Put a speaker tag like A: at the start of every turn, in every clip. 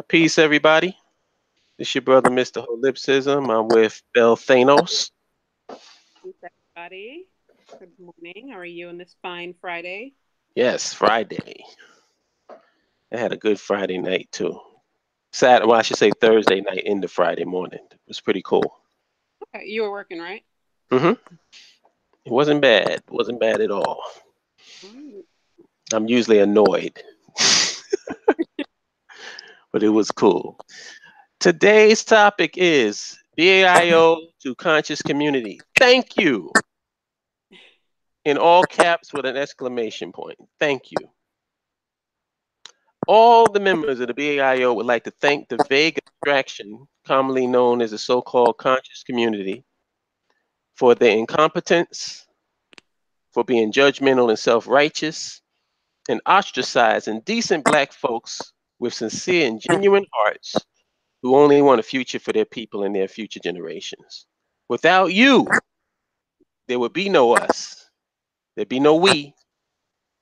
A: Peace, everybody. It's your brother, Mr. Holipsism. I'm with Bell Thanos.
B: Thanks, everybody. Good morning. How are you on this fine Friday?
A: Yes, Friday. I had a good Friday night too. Saturday, well, I should say Thursday night into Friday morning. It was pretty cool.
B: Okay, you were working, right?
A: hmm It wasn't bad. It wasn't bad at all.
B: Mm.
A: I'm usually annoyed, but it was cool. Today's topic is BAIO to conscious community. Thank you. In all caps with an exclamation point. Thank you. All the members of the BAIO would like to thank the vague abstraction, commonly known as the so-called conscious community, for their incompetence, for being judgmental and self-righteous, and ostracizing decent black folks with sincere and genuine hearts who only want a future for their people and their future generations. Without you, there would be no us, there'd be no we,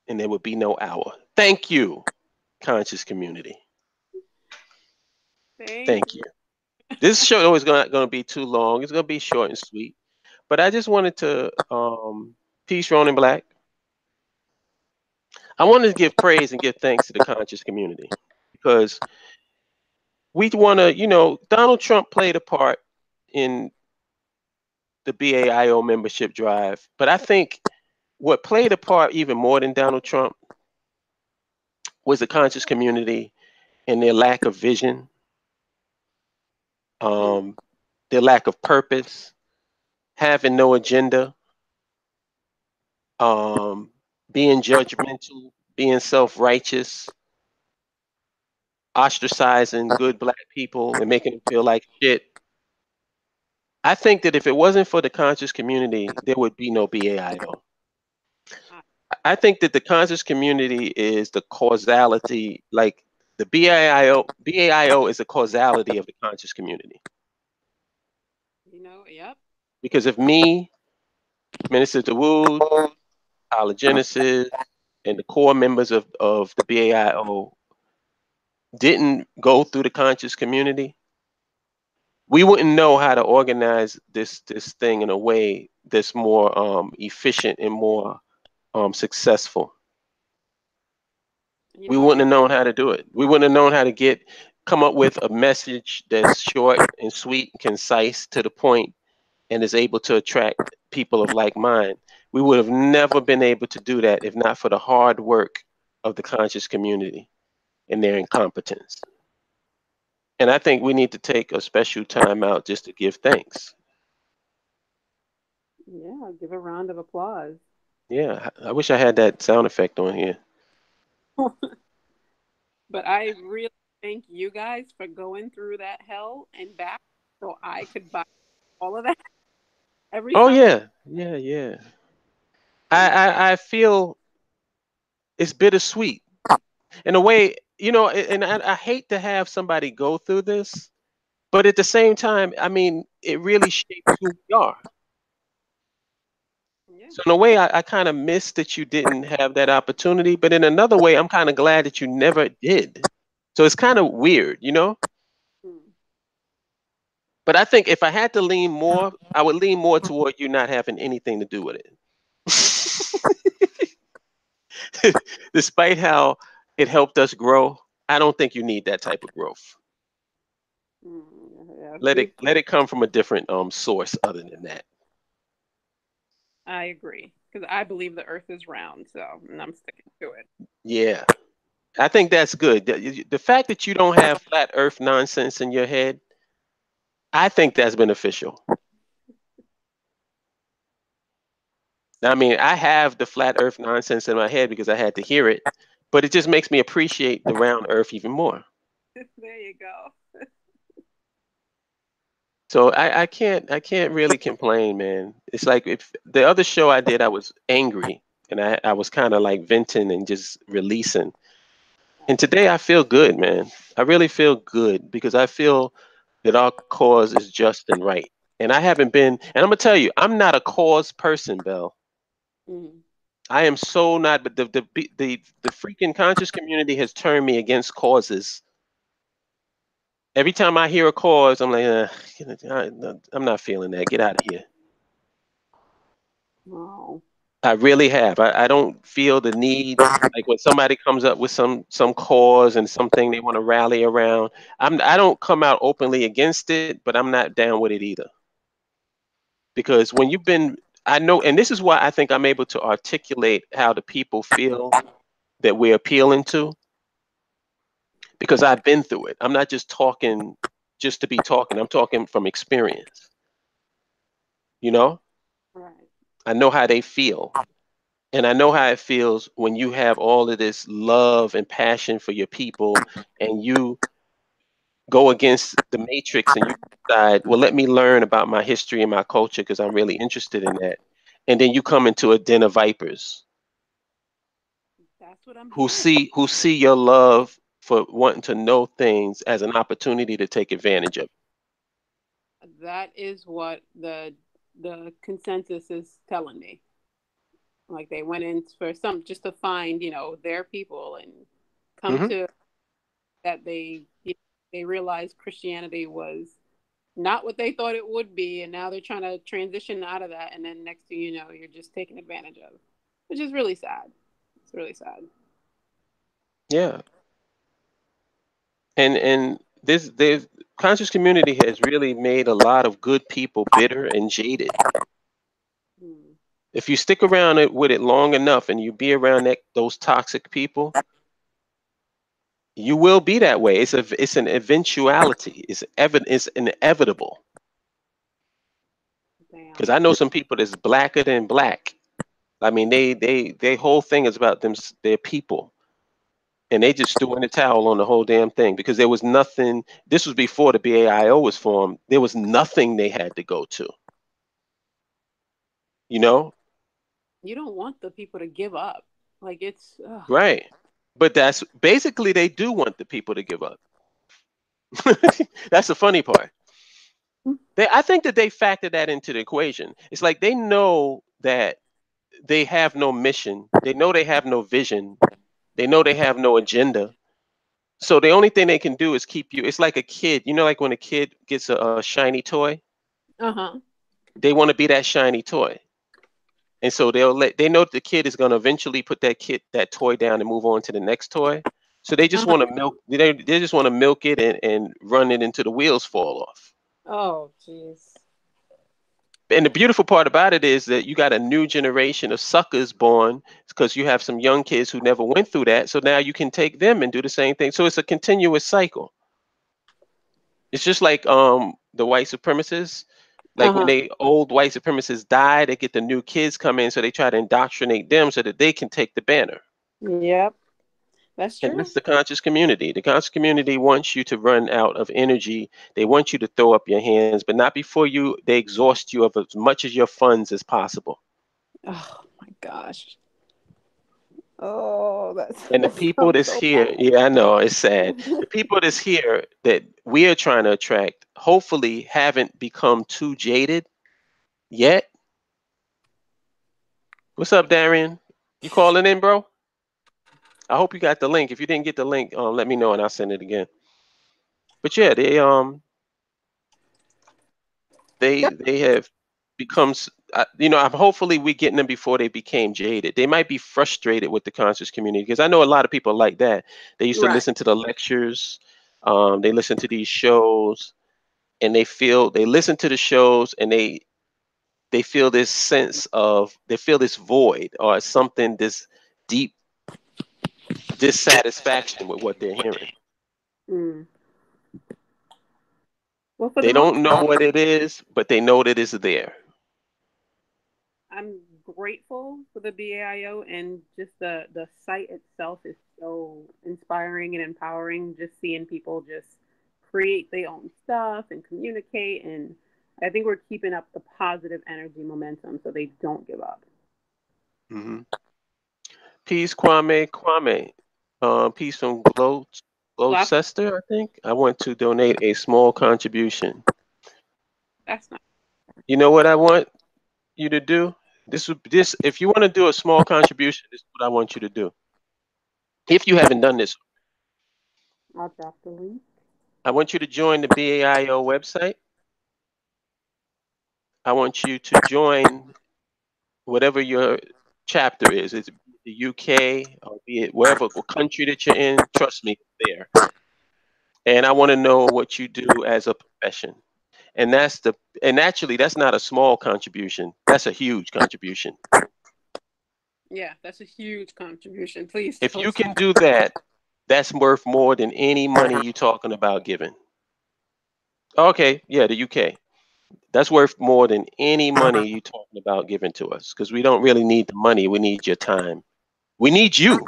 A: and there would be no our. Thank you, conscious community.
B: Thank
A: Thank you. This show is gonna be too long. It's gonna be short and sweet. But I just wanted to peace, Ronin Black. I wanted to give praise and give thanks to the conscious community because we want to, Donald Trump played a part in the BAIO membership drive, but I think what played a part even more than Donald Trump was the conscious community and their lack of vision,
B: you.
A: um, their lack of purpose, having no agenda, um, being judgmental, being self-righteous, ostracizing good black people and making them feel like shit. I think that if it wasn't for the conscious community, there would be no BAIO.
B: Uh,
A: I think that the conscious community is the causality, like the BAIO is a causality of the conscious community.
B: yep.
A: Because if me, Minister DeWood, Genesis, and the core members of the BAIO didn't go through the conscious community, we wouldn't know how to organize this thing in a way that's more efficient and more successful.
B: You
A: We
B: know,
A: wouldn't have known how to do it. We wouldn't have known how to come up with a message that's short and sweet, concise, to the point, and is able to attract people of like mind. We would have never been able to do that if not for the hard work of the conscious community and their incompetence. And I think we need to take a special time out just to give thanks.
B: yeah, give a round of applause.
A: Yeah, I wish I had that sound effect on here.
B: But I really thank you guys for going through that hell and back so I could buy all of that every
A: Oh
B: Sunday.
A: yeah, yeah, yeah. I
B: And
A: I, I feel it's bittersweet in a way, and I hate to have somebody go through this, but at the same time, I mean, it really shapes who we are.
B: yeah.
A: So in a way, I kind of miss that you didn't have that opportunity, but in another way, I'm kind of glad that you never did. So it's kind of weird.
B: Mm.
A: But I think if I had to lean more, I would lean more toward you not having anything to do with it. Despite how it helped us grow, I don't think you need that type of growth.
B: Mm, yeah,
A: Let it
B: big.
A: let it come from a different source other than that.
B: I agree because I believe the Earth is round, so and I'm sticking to it.
A: Yeah. I think that's good. The fact that you don't have flat earth nonsense in your head, I think that's beneficial. I mean, I have the flat earth nonsense in my head because I had to hear it, but it just makes me appreciate the round earth even more.
B: There you go.
A: So I can't really complain, man. It's like if the other show I did, I was angry and I was kind of like venting and just releasing. And today I feel good, man. I really feel good because I feel that our cause is just and right. And I haven't been, and I'm gonna tell you, I'm not a cause person, Bell.
B: Mm.
A: I am so not, but the freaking conscious community has turned me against causes Every time I hear a cause, I'm like, I'm not feeling that. Get out of here.
B: Wow.
A: I really have. I don't feel the need, like when somebody comes up with some cause and something they want to rally around. I don't come out openly against it, but I'm not down with it either. Because when you've been, I know, and this is why I think I'm able to articulate how the people feel that we're appealing to, because I've been through it. I'm not just talking just to be talking. I'm talking from experience. You know,
B: Right.
A: I know how they feel. And I know how it feels when you have all of this love and passion for your people and you go against the matrix and you decide, well, let me learn about my history and my culture because I'm really interested in that. And then you come into a den of vipers
B: That's what I'm
A: who
B: hearing.
A: see your love for wanting to know things as an opportunity to take advantage of.
B: That is what the consensus is telling me. Like they went in for some just to find, their people and come
A: Hmm.
B: to that they realized Christianity was not what they thought it would be, and now they're trying to transition out of that, and then next thing you know, you're just taken advantage of, which is really sad. It's really sad.
A: Yeah. And this conscious community has really made a lot of good people bitter and jaded.
B: Hmm.
A: If you stick around it with it long enough and you be around those toxic people, you will be that way. It's an eventuality. It's inevitable. Because
B: Damn.
A: I know some people that's blacker than black. I mean, their whole thing is about their people, and they just threw in the towel on the whole damn thing because there was nothing. This was before the BAIO was formed. There was nothing they had to go to. You know,
B: You don't want the people to give up. Like it's
A: right? But that's basically they do want the people to give up. That's the funny part. I think that they factor that into the equation. It's like they know that they have no mission. They know they have no vision. They know they have no agenda. So the only thing they can do is keep you. It's like a kid. You know, like when a kid gets a shiny toy,
B: uh-huh.
A: they want to be that shiny toy. And so they know the kid is going to eventually put that toy down and move on to the next toy. So they just
B: Uh-huh.
A: want to milk. They just want to milk it and run it until the wheels fall off.
B: Oh, jeez.
A: And the beautiful part about it is that you got a new generation of suckers born because you have some young kids who never went through that. So now you can take them and do the same thing. So it's a continuous cycle. It's just like the white supremacists. Like when
B: Uh-huh.
A: they old white supremacists die, they get the new kids come in, so they try to indoctrinate them so that they can take the banner.
B: Yep. That's
A: And
B: true.
A: that's the conscious community. The conscious community wants you to run out of energy. They want you to throw up your hands, but not before they exhaust you of as much of your funds as possible.
B: Oh my gosh. Oh, that's
A: And the
B: that
A: people
B: sounds
A: that's
B: so
A: here,
B: bad.
A: yeah, I know it's sad. The people that's here that we are trying to attract, hopefully, haven't become too jaded yet. What's up, Darian? You calling in, bro? I hope you got the link. If you didn't get the link, let me know and I'll send it again. But yeah, they have become, hopefully we getting them before they became jaded. They might be frustrated with the conscious community because I know a lot of people like that. They used to
B: Right.
A: listen to the lectures, they listen to these shows, and they listen to the shows and they feel this sense of they feel this void or something this deep dissatisfaction with what they're hearing.
B: Mm. Well, for the
A: They
B: most
A: don't know
B: part,
A: what it is, but they know that it's there.
B: I'm grateful for the BAIO, and just the site itself is so inspiring and empowering. Just seeing people just create their own stuff and communicate, and I think we're keeping up the positive energy momentum so they don't give up.
A: Hmm. Peace, Kwame. Peace from
B: Lots.
A: Gloucester, I think. I want to donate a small contribution.
B: That's not.
A: You know what I want you to do? This if you want to do a small contribution, this is what I want you to do. If you haven't done this,
B: I'll drop the link.
A: I want you to join the BAIO website. I want you to join whatever your chapter is. It's the UK or be it wherever country that you're in. Trust me, there. And I want to know what you do as a profession. And actually that's not a small contribution. That's a huge contribution.
B: Yeah, that's a huge contribution. Please
A: If
B: tell
A: you
B: us.
A: can do that, that's worth more than any money you talking about giving. Okay, yeah, the UK. That's worth more than any money you talking about giving to us because we don't really need the money. We need your time. We need you.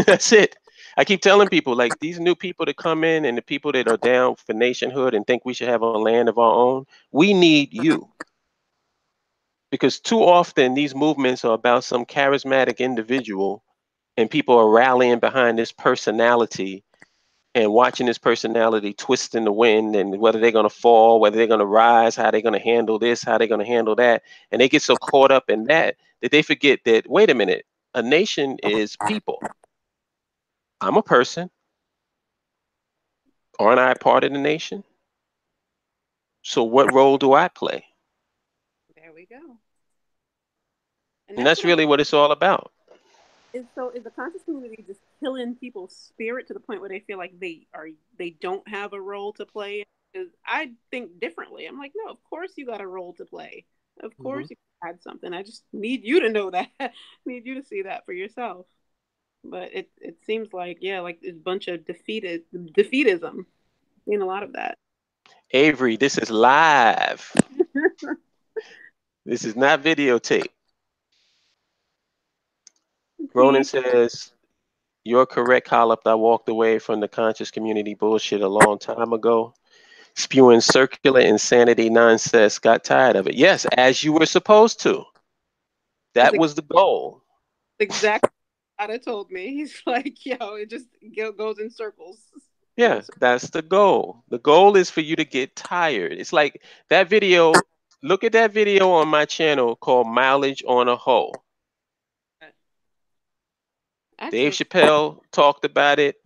A: That's it. I keep telling people like these new people that come in and the people that are down for nationhood and think we should have a land of our own. We need you because too often these movements are about some charismatic individual and people are rallying behind this personality and watching this personality twist in the wind and whether they're going to fall, whether they're going to rise, how they're going to handle this, how they're going to handle that. And they get so caught up in that that they forget that, wait a minute, a nation is people. I'm a person. Aren't I a part of the nation? So what role do I play?
B: There we go. And
A: And
B: that's
A: that's
B: what I'm.
A: really what it's all about.
B: Is the conscious community just killing people's spirit to the point where they feel like they don't have a role to play? Because I think differently. I'm like, no, of course you got a role to play. Of
A: Hmm.
B: course you had something. I just need you to know that. Need you to see that for yourself. But it seems like, yeah, like this bunch of defeatism in a lot of that.
A: Avery, this is live. This is not videotape. Ronan
B: Please.
A: says, you're correct, Holip. I walked away from the conscious community bullshit a long time ago. Spewing circular insanity nonsense. Got tired of it. Yes, as you were supposed to.
B: That's
A: That was the goal.
B: exactly what Ada told me. He's like, yo, it just goes in circles.
A: Yeah, that's the goal. The goal is for you to get tired. It's like that video. Look at that video on my channel called Mileage on a Hoe. Dave
B: Actually,
A: Chappelle talked about it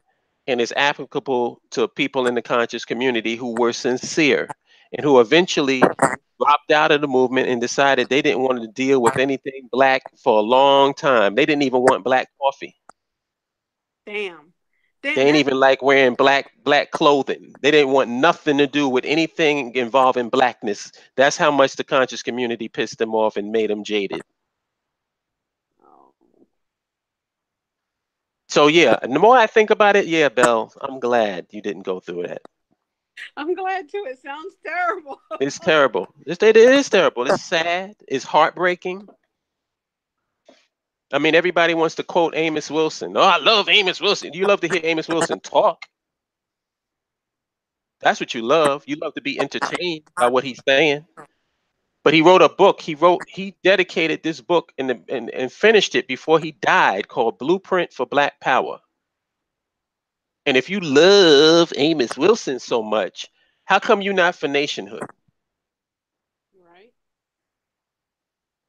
A: and it's applicable to people in the conscious community who were sincere and who eventually dropped out of the movement and decided they didn't want to deal with anything black for a long time. They didn't even want black coffee.
B: damn,
A: They
B: damn
A: ain't
B: that.
A: even like wearing black clothing. They didn't want nothing to do with anything involving blackness. That's how much the conscious community pissed them off and made them jaded.
B: Oh,
A: So yeah, and the more I think about it, yeah, Belle, I'm glad you didn't go through that.
B: I'm glad too. It sounds terrible.
A: It's terrible. It is terrible. It's sad. It's heartbreaking. I mean, everybody wants to quote Amos Wilson. Oh, I love Amos Wilson. You love to hear Amos Wilson talk. That's what you love. You love to be entertained by what he's saying. But he wrote a book. He dedicated this book and finished it before he died called Blueprint for Black Power. And if you love Amos Wilson so much, how come you not for nationhood?
B: Right.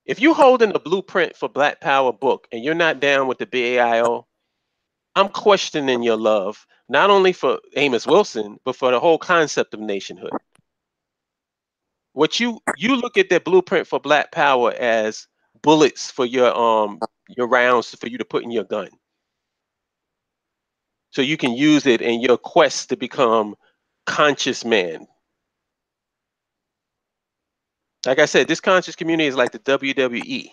A: If you holding the Blueprint for Black Power book and you're not down with the BAIO, I'm questioning your love, not only for Amos Wilson, but for the whole concept of nationhood. What you look at that Blueprint for Black Power as bullets for your rounds for you to put in your gun. So you can use it in your quest to become conscious man. Like I said, this conscious community is like the WWE.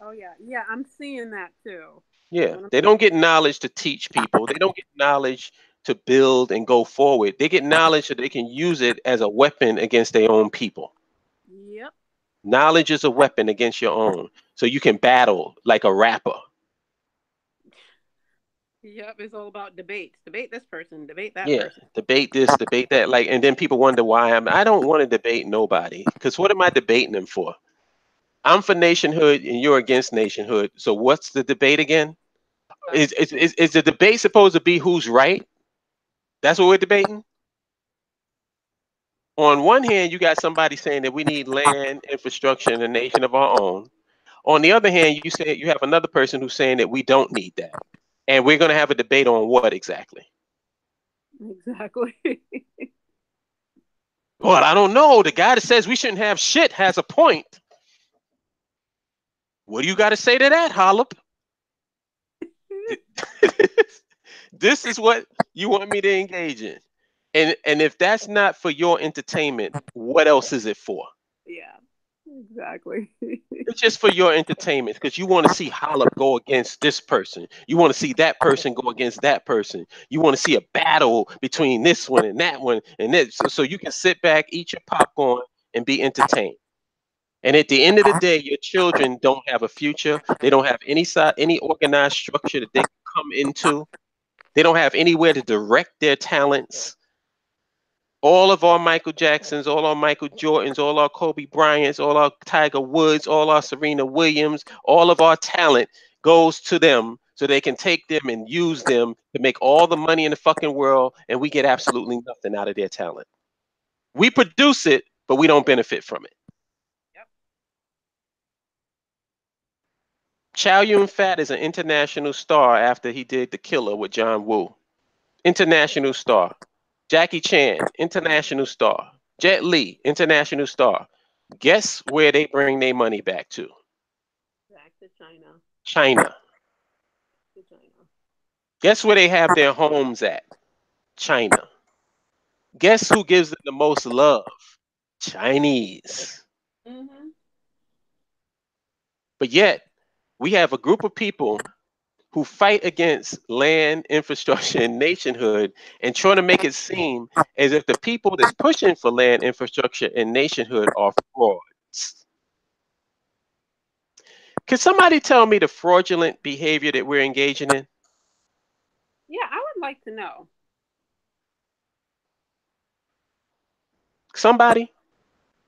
B: Oh yeah, yeah. I'm seeing that too.
A: Yeah,
B: When I'm,
A: they don't get knowledge to teach people. They don't get knowledge to build and go forward. They get knowledge so they can use it as a weapon against their own people.
B: yep,
A: Knowledge is a weapon against your own. So you can battle like a rapper.
B: yep. It's all about debates. Debate this person. Debate that
A: Yeah,
B: person.
A: debate this, debate that. Like, and then people wonder why I don't want to debate nobody. Because what am I debating them for? I'm for nationhood and you're against nationhood. So what's the debate again? Is the debate supposed to be who's right? That's what we're debating? On one hand, you got somebody saying that we need land, infrastructure, and a nation of our own. On the other hand, you have another person who's saying that we don't need that. And we're going to have a debate on what exactly?
B: Exactly.
A: Well, I don't know. The guy that says we shouldn't have shit has a point. What do you got to say to that, Holip? This is what you want me to engage in. And if that's not for your entertainment, what else is it for?
B: Yeah, exactly.
A: It's just for your entertainment because you want to see Holip go against this person. You want to see that person go against that person. You want to see a battle between this one and that one and this, so you can sit back, eat your popcorn, and be entertained. And at the end of the day, your children don't have a future. They don't have any side, any organized structure that they can come into. They don't have anywhere to direct their talents. All of our Michael Jacksons, all our Michael Jordans, all our Kobe Bryants, all our Tiger Woods, all our Serena Williams, all of our talent goes to them so they can take them and use them to make all the money in the fucking world, and we get absolutely nothing out of their talent. We produce it, but we don't benefit from it.
B: Yep.
A: Chow Yun Fat is an international star after he did The Killer with John Woo. International star. Jackie Chan, international star. Jet Li, international star. Guess where they bring their money back to?
B: Back to China.
A: China.
B: To China.
A: Guess where they have their homes at? China. Guess who gives them the most love? Chinese.
B: Mhm.
A: But yet, we have a group of people who fight against land, infrastructure, and nationhood and trying to make it seem as if the people that's pushing for land, infrastructure, and nationhood are frauds. Can somebody tell me the fraudulent behavior that we're engaging in?
B: Yeah, I would like to know.
A: Somebody?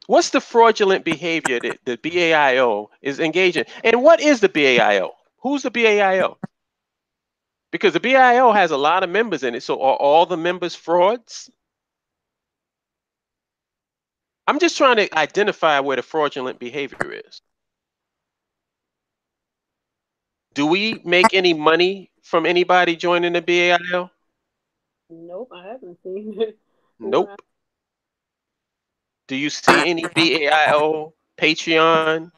A: What's the fraudulent behavior that the BAIO is engaging? And what is the BAIO? Who's the BAIO? Because the BAIO has a lot of members in it. So are all the members frauds? I'm just trying to identify where the fraudulent behavior is. Do we make any money from anybody joining the BAIO?
B: Nope, I haven't seen it. Well,
A: Nope. Do you see any BAIO Patreon?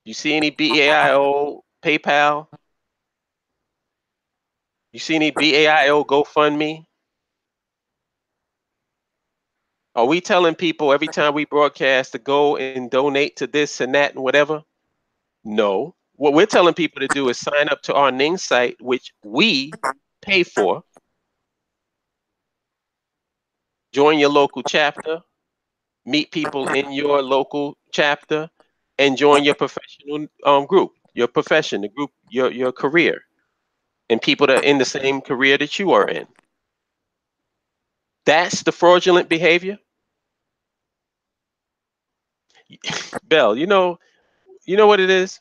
A: You see any BAIO PayPal? You see any BAIO GoFundMe? Are we telling people every time we broadcast to go and donate to this and that and whatever? No. What we're telling people to do is sign up to our Ning site, which we pay for. Join your local chapter, meet people in your local chapter, and join your professional group, your profession, the group, your career, and people that are in the same career that you are in. That's the fraudulent behavior. Bell, you know what it is?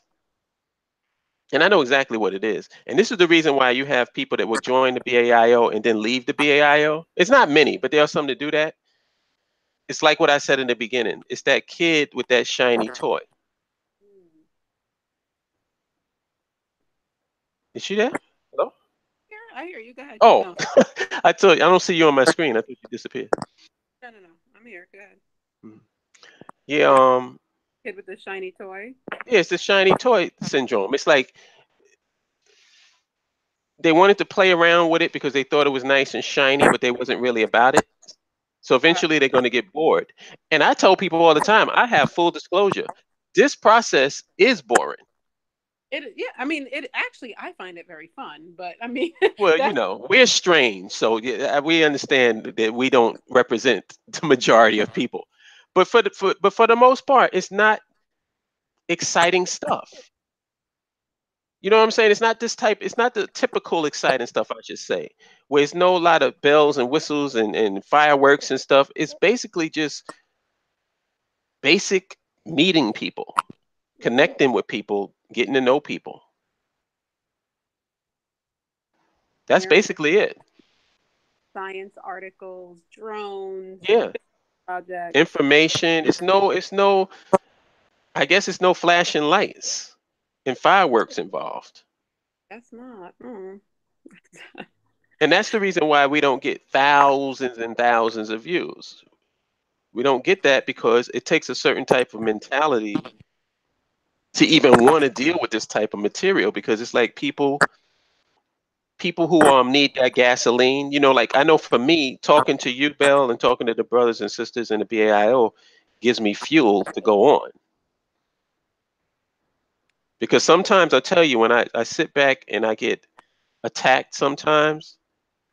A: And I know exactly what it is. And this is the reason why you have people that will join the BAIO and then leave the BAIO. It's not many, but there are some that do that. It's like what I said in the beginning. It's that kid with that shiny toy.
B: hmm.
A: Is she there? Hello?
B: Here, I hear you. Go ahead.
A: Oh,
B: No,
A: I told you, I don't see you on my screen. I thought you disappeared.
B: no. I'm here. Go ahead.
A: Mhm. Yeah,
B: You're kid with the shiny toy.
A: yeah, it's the shiny toy syndrome. It's like they wanted to play around with it because they thought it was nice and shiny, but they wasn't really about it. So
B: Right.
A: eventually they're going to get bored. And I tell people all the time, I have full disclosure. This process is boring.
B: Yeah. I mean, it actually. I find it very fun, but I mean,
A: Well,
B: that's
A: we're strange, so yeah, we understand that we don't represent the majority of people. But for the most part, it's not exciting stuff. You know what I'm saying? It's not this type. It's not the typical exciting stuff. I should say, where it's no lot of bells and whistles and fireworks and stuff. It's basically just basic meeting people,
B: mhm,
A: connecting with people, getting to know people. That's
B: learn
A: basically it.
B: science articles, drones,
A: Yeah.
B: projects.
A: Information. It's no, I guess it's no flashing lights and fireworks involved.
B: That's not. Mm.
A: And that's the reason why we don't get thousands and thousands of views. We don't get that because it takes a certain type of mentality to even want to deal with this type of material, because it's like people who need that gasoline, like I know for me, talking to you, Bell, and talking to the brothers and sisters in the BAIO gives me fuel to go on. Because sometimes I tell you, when I sit back and I get attacked sometimes,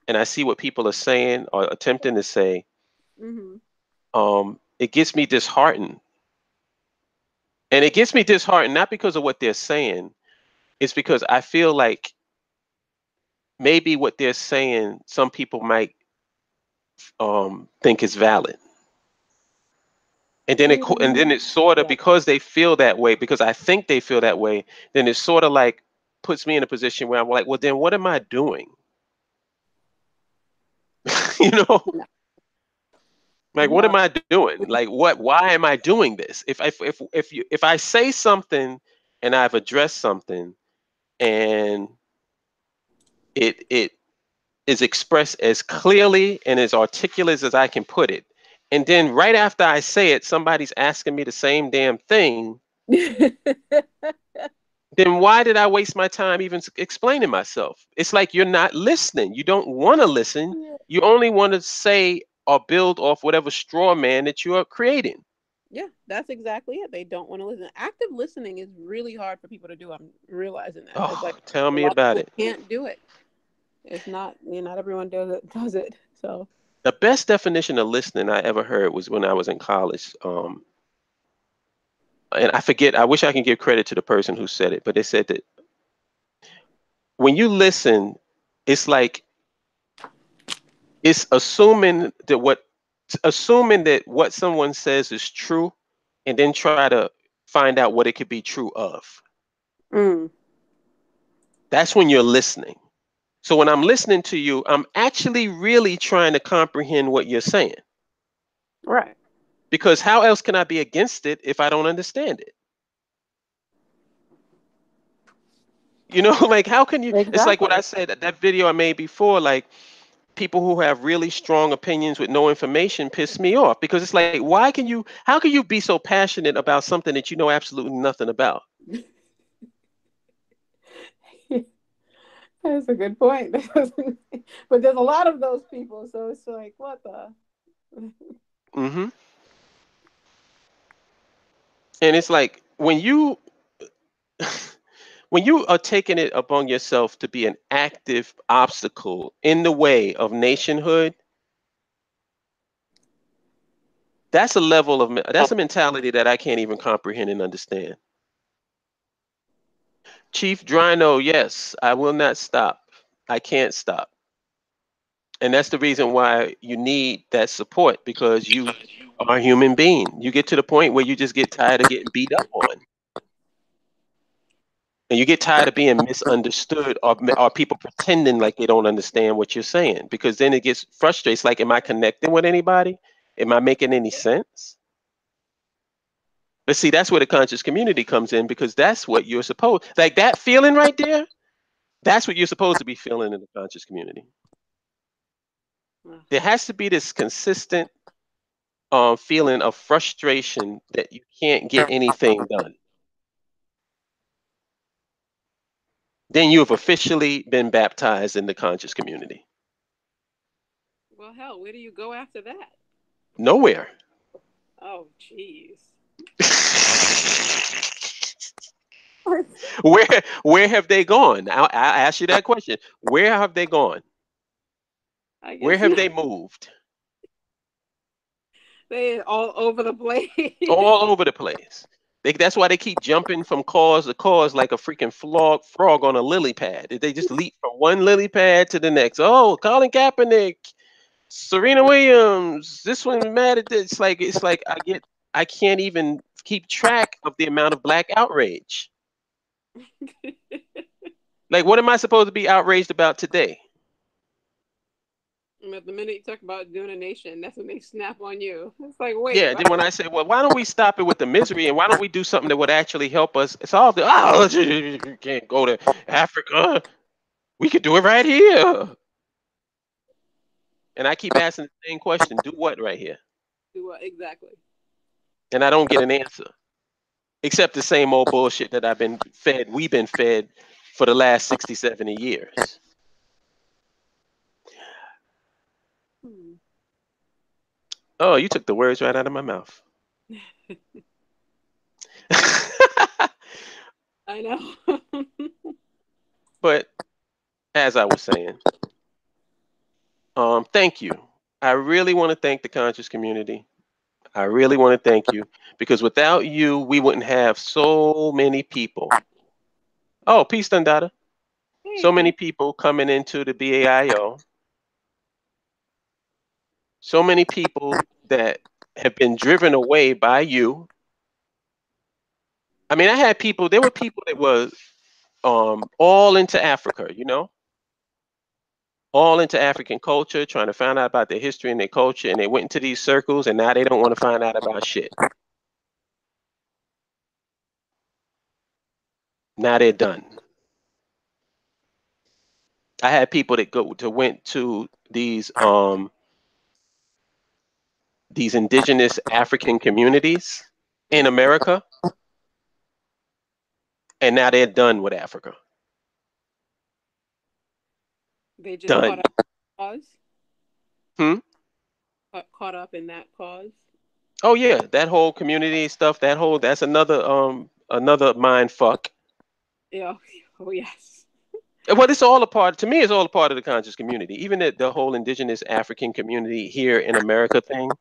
A: and I see what people are saying or attempting to say, it gets me disheartened. And it gets me disheartened not because of what they're saying, it's because I feel like maybe what they're saying, some people might think is valid. And then it's sort of, because they feel that way, because I think they feel that way, then it sort of like puts me in a position where I'm like, well, then what am I doing? you know, like what am I doing? Like why am I doing this? If I say something and I've addressed something and it is expressed as clearly and as articulate as I can put it, and then right after I say it, somebody's asking me the same damn thing, then why did I waste my time even explaining myself? It's like you're not listening. You don't want to listen. You only want to say or build off whatever straw man that you are creating.
B: Yeah, that's exactly it. They don't want to listen. Active listening is really hard for people to do. I'm realizing that. It's like
A: Tell
B: a
A: me
B: lot of
A: about
B: people
A: it.
B: can't do it. It's not, not everyone does it. So
A: The best definition of listening I ever heard was when I was in college. And I forget, I wish I can give credit to the person who said it, but they said that when you listen, it's like it's assuming that what someone says is true, and then try to find out what it could be true of. That's when you're listening. So when I'm listening to you, I'm actually really trying to comprehend what you're saying.
B: right.
A: Because how else can I be against it if I don't understand it? Like how can you? It's like what I said, that video I made before, like people who have really strong opinions with no information piss me off, because it's like, how can you be so passionate about something that you know absolutely nothing about?
B: That's a good point. But there's a lot of those people, so it's like, what the?
A: Mm-hmm. And it's like when you are taking it upon yourself to be an active obstacle in the way of nationhood, that's a mentality that I can't even comprehend and understand. Chief Drino, yes, I will not stop. I can't stop. And that's the reason why you need that support, because you are a human being. You get to the point where you just get tired of getting beat up on. And you get tired of being misunderstood, or people pretending like they don't understand what you're saying, because then it gets frustrating. It's like, am I connecting with anybody? Am I making any sense? But see, that's where the conscious community comes in, because that's what you're supposed, like that feeling right there, that's what you're supposed to be feeling in the conscious community. There has to be this consistent feeling of frustration that you can't get anything done. Then you have officially been baptized in the conscious community.
B: Well, hell, where do you go after that?
A: Nowhere.
B: Oh, jeez.
A: where have they gone? I ask you that question. Where have they gone? Where have they moved?
B: They're all over the place.
A: All over the place. That's why they keep jumping from cause to cause like a freaking frog on a lily pad. They just leap from one lily pad to the next. Oh, Colin Kaepernick, Serena Williams. This one mad at this. It's like I can't even keep track of the amount of black outrage. Like, what am I supposed to be outraged about today?
B: But the minute you talk about doing a nation, that's when they snap on you. It's like, wait.
A: Yeah, then when I say, well, why don't we stop it with the misery, and why don't we do something that would actually help us solve the, you can't go to Africa. We could do it right here. And I keep asking the same question: do what right here?
B: Do what exactly?
A: And I don't get an answer, except the same old bullshit that we've been fed for the last 60, 70 years.
B: Hmm.
A: Oh, you took the words right out of my mouth.
B: I know.
A: But as I was saying, thank you. I really want to thank the conscious community. I really want to thank you because without you, we wouldn't have so many people. Oh, peace, Dundada.
B: Hey,
A: So many
B: peace.
A: people coming into the BAIO. So many people that have been driven away by you. I mean, I had people, there were people that was all into Africa, all into African culture, trying to find out about their history and their culture, and they went into these circles, and now they don't want to find out about shit. Now they're done. I had people that went to these indigenous African communities in
B: Mhm.
A: America, and now they're done with Africa.
B: They just caught
A: Done.
B: up cause,
A: Hmm?
B: caught up in that cause.
A: Oh yeah, that whole community stuff, that's another mind fuck.
B: Yeah. Oh yes.
A: Well, it's all a part. To me, it's all a part of the conscious community. Even the whole indigenous African community here in America thing.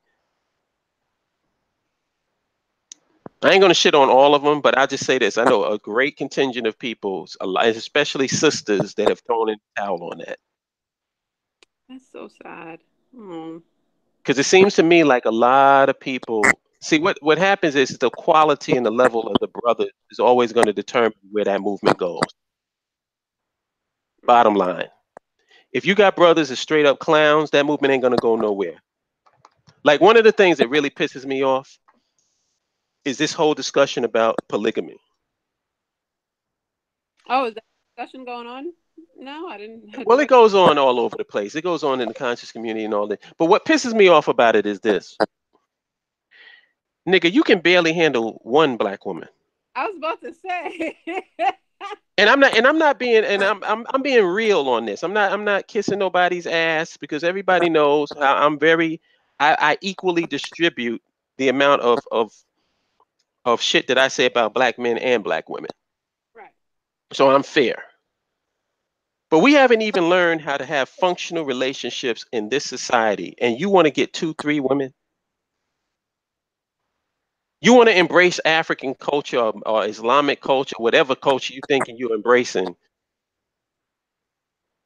A: I ain't gonna shit on all of them, but I'll just say this: I know a great contingent of people, especially sisters, that have thrown in the towel on that.
B: That's so sad. Oh.
A: Because it seems to me like a lot of people see what happens is the quality and the level of the brother is always going to determine where that movement goes. Bottom
B: Right.
A: line. If you got brothers as straight up clowns, that movement ain't gonna go nowhere. Like one of the things that really pisses me off is this whole discussion about polygamy.
B: Oh, is that discussion going on? No, I didn't
A: Well,
B: know
A: it
B: it.
A: goes on all over the place. It goes on in the conscious community and all that. But what pisses me off about it is this. Nigga, you can barely handle one black woman.
B: I was about to say.
A: And I'm not being and I'm being real on this. I'm not kissing nobody's ass because everybody knows how I equally distribute the amount of shit that I say about black men and black women.
B: Right.
A: So I'm fair. But we haven't even learned how to have functional relationships in this society. And you want to get two, three women? You want to embrace African culture or Islamic culture, whatever culture you thinking you're embracing.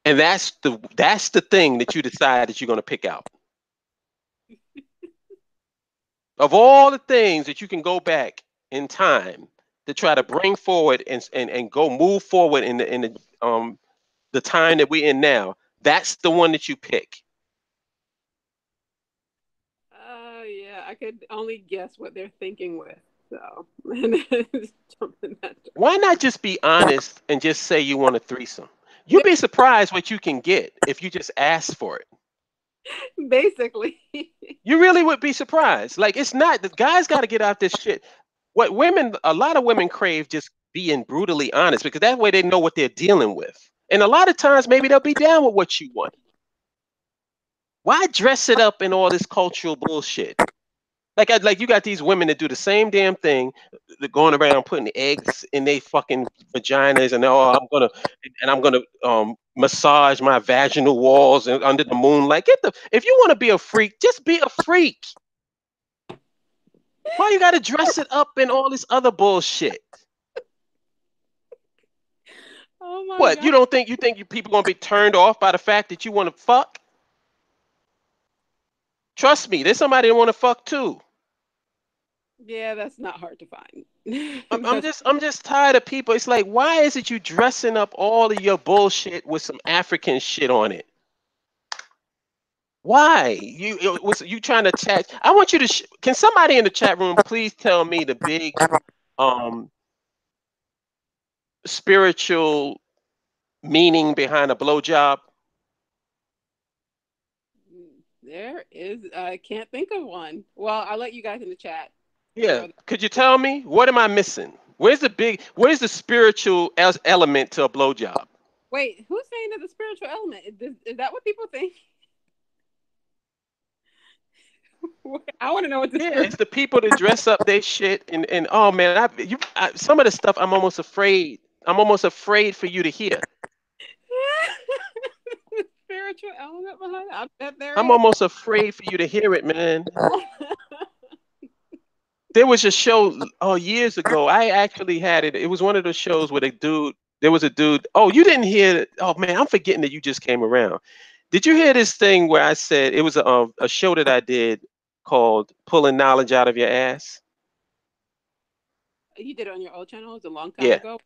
A: And that's the thing that you decide that you're going to pick out. Of all the things that you can go back in time to try to bring forward and go move forward in the time that we're in now, that's the one that you pick.
B: Yeah, I could only guess what they're thinking with. So, jumping that
A: Why not just be honest and just say you want a threesome? You'd be surprised what you can get if you just ask for it.
B: basically.
A: You really would be surprised. Like it's not the guys got to get out this shit. A lot of women crave just being brutally honest because that way they know what they're dealing with. And a lot of times maybe they'll be down with what you want. Why dress it up in all this cultural bullshit? Like you got these women that do the same damn thing, they're going around putting eggs in their fucking vaginas, and I'm gonna massage my vaginal walls and under the moonlight. If you want to be a freak, just be a freak. Why you gotta dress it up in all this other bullshit?
B: Oh my
A: What
B: god.
A: you think people gonna be turned off by the fact that you want to fuck? Trust me, there's somebody that want to fuck too.
B: Yeah, that's not hard to find.
A: I'm
B: That's
A: just I'm just tired of people. It's like, why is it you dressing up all of your bullshit with some African shit on it? Why? You trying to chat? I want you to. Can somebody in the chat room please tell me the big um spiritual meaning behind a blowjob?
B: There is, I can't think of one. Well, I'll let you guys in the chat.
A: Yeah. Could you tell me what am I missing? Where's the spiritual element to a blowjob?
B: Wait, who's saying that the spiritual element? Is that what people think? I want to know what the
A: Yeah, it's the people that dress up their shit and oh man, some of the stuff I'm almost afraid. I'm almost afraid for you to hear.
B: spiritual element behind it. I bet there
A: I'm
B: is.
A: almost afraid for you to hear it, man. There was a show years ago. I actually had it. It was one of those shows where there was a dude. Oh, you didn't hear it. Oh man, I'm forgetting that you just came around. Did you hear this thing where I said it was a show that I did called "Pulling Knowledge Out of Your Ass"?
B: You did it on your old channel. It was a long time
A: Yeah,
B: ago.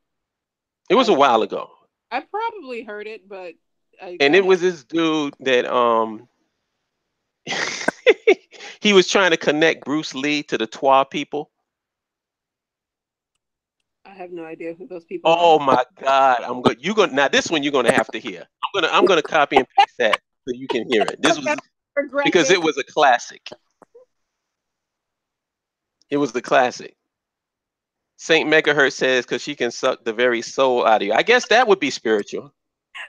A: it was a while ago,
B: I probably heard it, but
A: and
B: go
A: it
B: ahead.
A: was this dude that he was trying to connect Bruce Lee to the Twa people.
B: I have no idea who those people are.
A: Oh my God! Now this one you're gonna have to hear. I'm gonna copy and paste that so you can hear it. This was
B: Regret
A: because
B: this.
A: it was a classic. It was the classic. Saint Megahertz says because she can suck the very soul out of you. I guess that would be spiritual.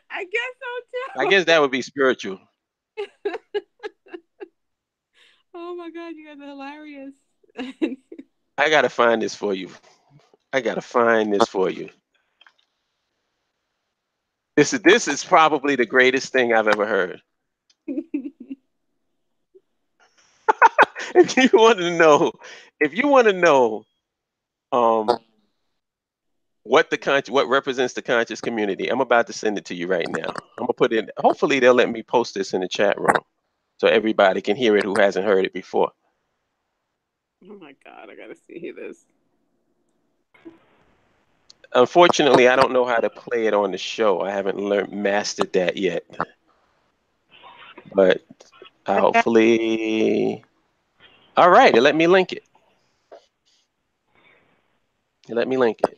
B: I guess so
A: I
B: too.
A: guess that would be spiritual.
B: Oh my God, you guys are hilarious.
A: I gotta find this for you. I gotta find this for you. This is probably the greatest thing I've ever heard. If you want to know, if you want to know, um, what represents the conscious community, I'm about to send it to you right now. I'm gonna put it. Hopefully, they'll let me post this in the chat room so everybody can hear it who hasn't heard it before.
B: Oh my God, I gotta see this.
A: Unfortunately, I don't know how to play it on the show. I haven't mastered that yet. But hopefully, all right. Let me link it. Let me link it.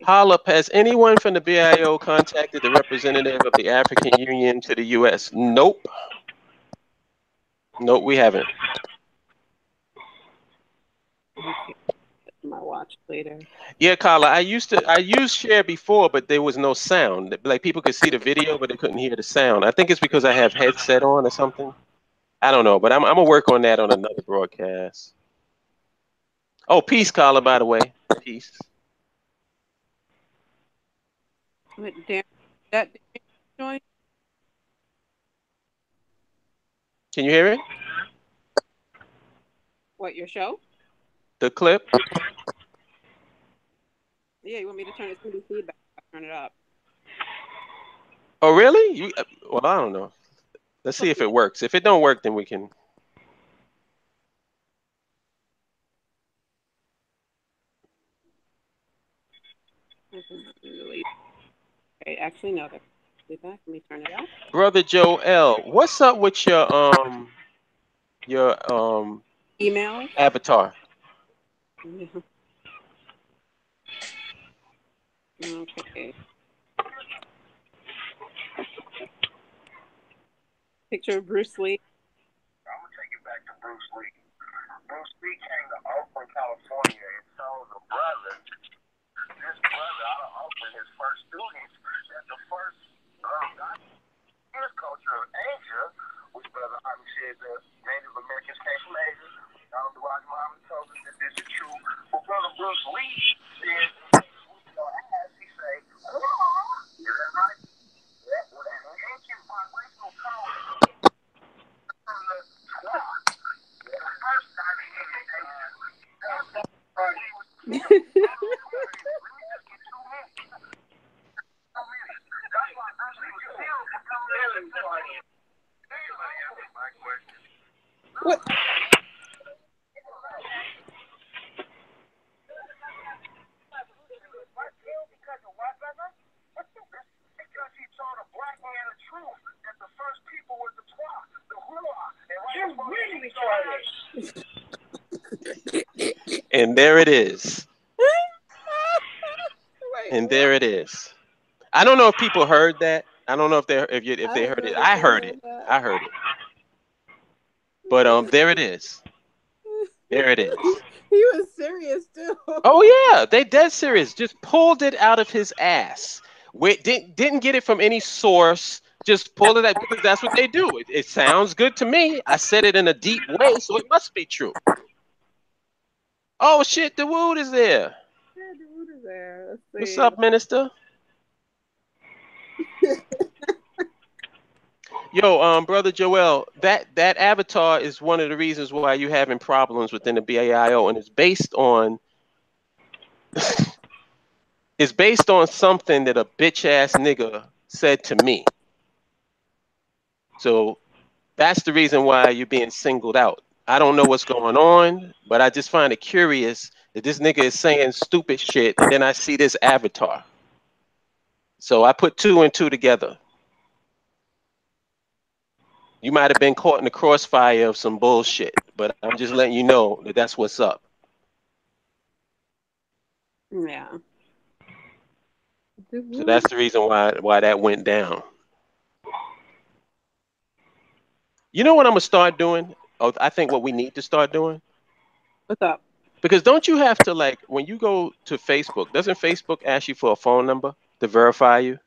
A: Holip, has anyone from the BAIO contacted the representative of the African Union to the U.S.? Nope. Nope, we haven't.
B: Okay. My watch later.
A: Yeah, Carla, I used share before, but there was no sound. Like people could see the video, but they couldn't hear the sound. I think it's because I have headset on or something. I don't know, but I'm gonna work on that on another broadcast. Oh, peace, Carla, by the way. Peace.
B: But damn, that joint.
A: Can you hear it?
B: What, your show?
A: The clip?
B: Yeah, you want me to turn it to feedback? I'll turn it up.
A: Oh, really? Well, I don't know. Let's see if it works. If it don't work, then we can.
B: Okay, actually, no. Feedback. Let me turn it up.
A: Brother Joel, what's up with your
B: Email.
A: avatar?
B: Okay. Picture of Bruce Lee.
C: I'm gonna take it back to Bruce Lee. Bruce Lee came to Oakland, California, and told the brother, this brother out of Oakland, his first students, that the first his culture of Asia, which Brother Harvey said the Native Americans came from Asia. The Roger Muhammad told us that this is true. But Brother Bruce Lee said, he say, is that right? That was an ancient vibrational tone from the Twa. The first time he came to Asia.
B: What?
C: Because he told a black man the truth that the first people was the Twa, the Hula,
A: And there it is. And there it is. I don't know if people heard that. I don't know if they heard it. I heard it. I heard it. But there it is. There it is.
B: He was serious too.
A: Oh yeah, they dead serious. Just pulled it out of his ass. Didn't get it from any source. Just pulled it out because that's what they do. It sounds good to me. I said it in a deep way, so it must be true. Oh shit, the Wood is there.
B: Yeah, the Wood is there. Let's see.
A: What's up, Minister? Yo, brother Joel, that avatar is one of the reasons why you're having problems within the BAIO, and it's based on something that a bitch ass nigga said to me. So that's the reason why you're being singled out. I don't know what's going on, but I just find it curious that this nigga is saying stupid shit, and then I see this avatar. So I put 2 and 2 together. You might have been caught in the crossfire of some bullshit, but I'm just letting you know that that's what's up.
B: Yeah.
A: So that's the reason why that went down. You know what I'm gonna start doing? Oh, I think what we need to start doing.
B: What's up?
A: Because don't you have to, like, when you go to Facebook, doesn't Facebook ask you for a phone number to verify you?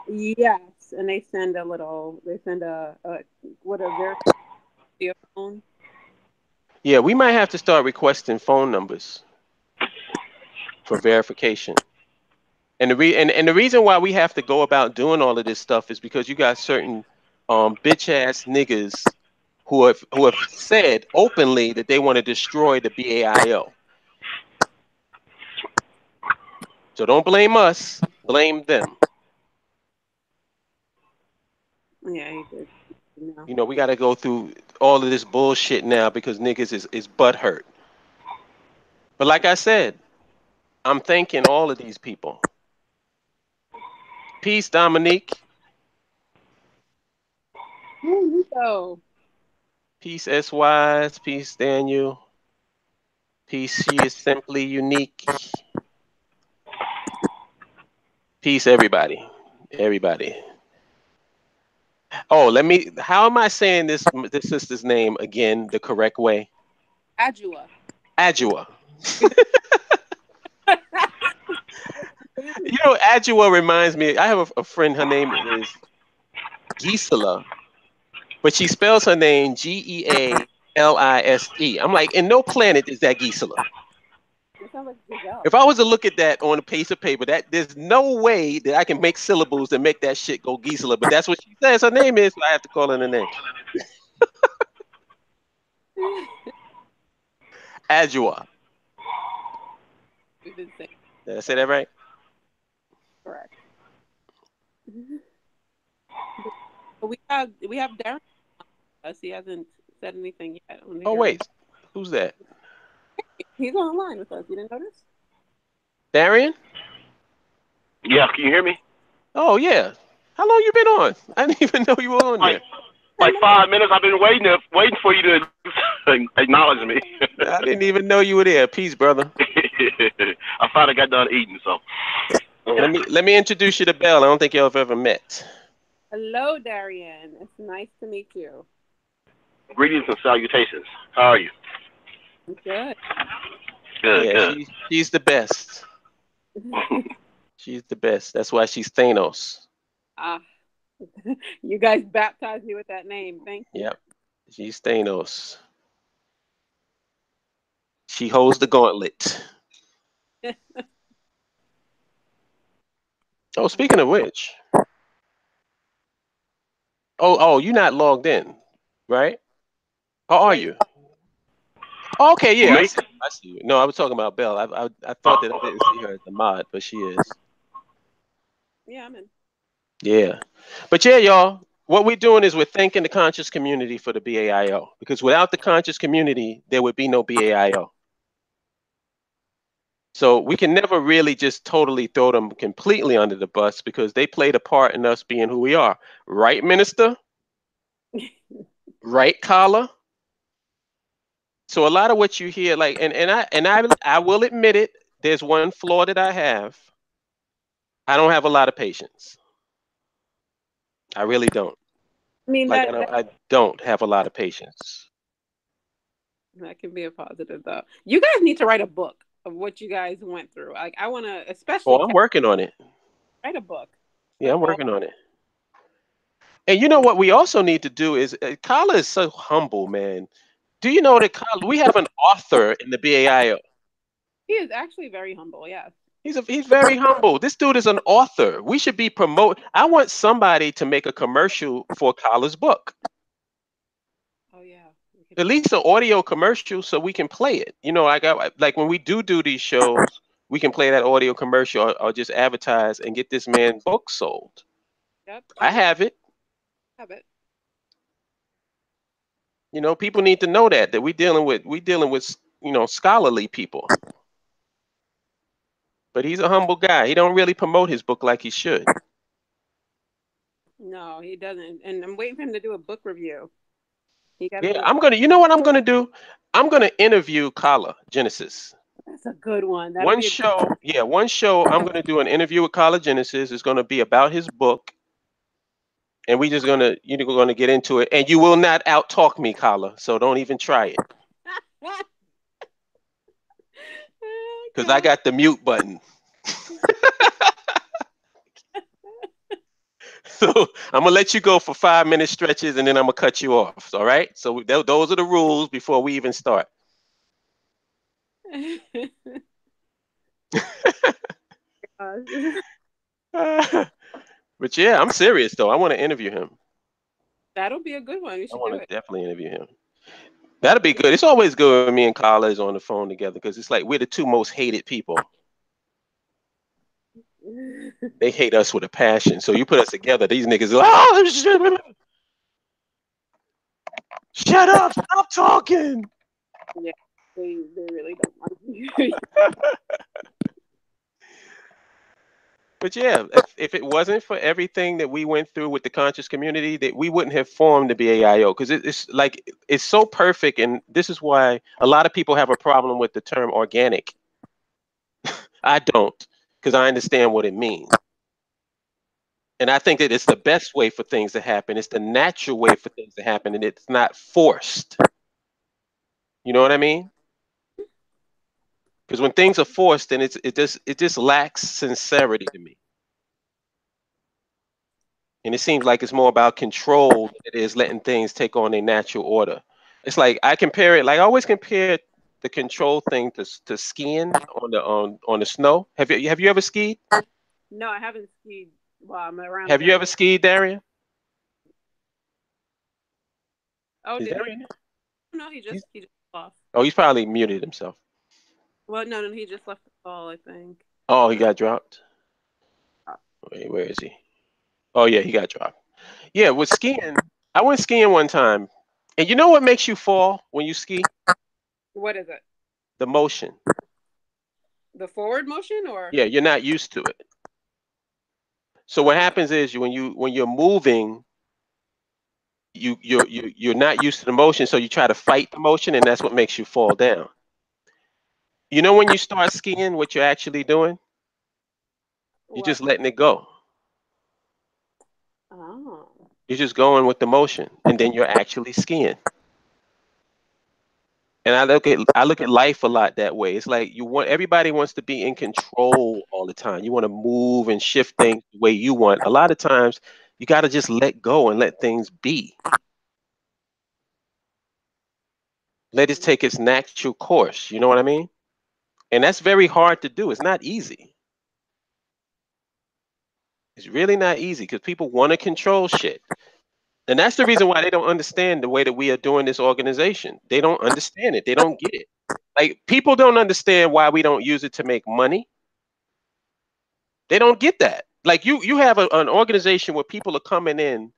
B: Yes, and they send a verification phone.
A: Yeah, we might have to start requesting phone numbers for verification. And the reason why we have to go about doing all of this stuff is because you got certain bitch ass niggas who have said openly that they want to destroy the BAIO. So don't blame us, blame them.
B: Yeah, he did.
A: You know, we got to go through all of this bullshit now because niggas is butthurt. But like I said, I'm thanking all of these people. Peace, Dominique.
B: Nico.
A: Peace, S-Wise. Peace, Daniel. Peace, she is simply unique. Peace, everybody. Everybody. Oh, how am I saying this sister's name again the correct way?
B: Adjua.
A: Adjua. You know, Adjua reminds me, I have a friend, her name is Gisela, but she spells her name Gealise. I'm like, in no planet is that Gisela.
B: It sounds like Giselle.
A: If I was to look at that on a piece of paper, there's no way that I can make syllables and make that shit go Gisela, but that's what she says her name is, so I have to call her the name. Adjua.
B: Did
A: I say that right?
B: Correct. But we have Darren. He hasn't said anything yet.
A: Oh wait, who's that?
B: He's on the line with us. You didn't notice?
A: Darian?
C: Yeah, can you hear me?
A: Oh yeah. How long you been on? I didn't even know you were on there.
C: Like 5 minutes. I've been waiting for you to acknowledge me.
A: I didn't even know you were there. Peace, brother.
C: I finally got done eating, so.
A: Let me introduce you to Belle. I don't think y'all have ever met.
B: Hello, Darian. It's nice to meet you.
C: Greetings and salutations. How are you?
B: Good.
C: Good,
A: Yeah,
C: good.
A: she's the best. She's the best. That's why she's Thanos.
B: You guys baptized me with that name. Thank you.
A: Yep. She's Thanos. She holds the gauntlet. Oh, speaking of which. Oh, you're not logged in, right? How are you? Oh, okay, yeah, I see you. No, I was talking about Belle. I thought that I didn't see her as a mod, but she is.
B: Yeah, I'm in.
A: Yeah. But yeah, y'all, what we're doing is we're thanking the conscious community for the BAIO. Because without the conscious community, there would be no BAIO. So we can never really just totally throw them completely under the bus because they played a part in us being who we are. Right, Minister? Right, Kala? So a lot of what you hear, like, and I will admit it, there's one flaw that I have. I don't have a lot of patience. I really don't.
B: I mean,
A: Like I don't have a lot of patience.
B: that can be a positive though. You guys need to write a book of what you guys went through. Like I want to, especially
A: Oh, I'm working on it.
B: write a book.
A: Yeah,
B: Of
A: I'm
B: all,
A: working on it. And you know what we also need to do is Kala is so humble, man. Do you know that Kala, we have an author in the BAIO.
B: he is actually very humble. Yes.
A: He's very humble. This dude is an author. We should be promote. I want somebody to make a commercial for Kala's book.
B: Oh yeah.
A: At least an audio commercial so we can play it. You know, like when we do these shows, we can play that audio commercial or just advertise and get this man book sold.
B: Yep.
A: I have it.
B: Have it.
A: You know, people need to know that we dealing with scholarly people. But he's a humble guy. He don't really promote his book like he should.
B: No, he doesn't. And I'm waiting for him to do a book review. He got to
A: Yeah,
B: do.
A: you know what I'm gonna do? I'm gonna interview Kala Genesis.
B: That's a good one. That'll
A: One
B: be
A: show, I'm gonna do an interview with Kala Genesis. It's gonna be about his book, and we just gonna get into it. And you will not out talk me, Kala. So don't even try it, because I got the mute button. So I'm gonna let you go for 5-minute stretches, and then I'm gonna cut you off. All right? So those are the rules before we even start. But yeah, I'm serious though. I want to interview him.
B: That'll be a good one. You
A: I
B: should
A: want
B: do
A: to
B: it.
A: definitely interview him. That'll be good. It's always good when me and Kala is on the phone together because it's like we're the two most hated people. They hate us with a passion. So you put us together, these niggas are like, oh, shut up, stop talking.
B: Yeah, they really don't like you.
A: But yeah, if it wasn't for everything that we went through with the conscious community, that we wouldn't have formed the BAIO because it's like it's so perfect, and this is why a lot of people have a problem with the term organic. I don't, because I understand what it means. And I think that it's the best way for things to happen. It's the natural way for things to happen, and it's not forced. You know what I mean? Because when things are forced, then it just lacks sincerity to me. And it seems like it's more about control than it is letting things take on a natural order. It's like I compare it, like I always compare the control thing to skiing on the snow. Have you ever skied?
B: No, I haven't skied while I'm around
A: Have
B: this
A: you
B: area.
A: ever skied, Darian?
B: Oh,
A: Is
B: did he?
A: Darian?
B: No, he just off.
A: Oh, he's probably muted himself.
B: Well, no, he just left the call, I think.
A: Oh, he got dropped. Wait, where is he? Oh yeah, he got dropped. Yeah, with skiing, I went skiing one time, and you know what makes you fall when you ski?
B: What is it?
A: The motion.
B: The forward motion or?
A: Yeah, you're not used to it. So what happens is when you're moving, you're not used to the motion, so you try to fight the motion, and that's what makes you fall down. You know when you start skiing, what you're actually doing? You're
B: What?
A: just letting it go.
B: Oh.
A: You're just going with the motion, and then you're actually skiing. And I look at life a lot that way. It's like everybody wants to be in control all the time. You want to move and shift things the way you want. A lot of times you got to just let go and let things be. Let it take its natural course. You know what I mean? And that's very hard to do. It's not easy. It's really not easy because people want to control shit. And that's the reason why they don't understand the way that we are doing this organization. They don't understand it. They don't get it. Like people don't understand why we don't use it to make money. They don't get that. Like you have an organization where people are coming in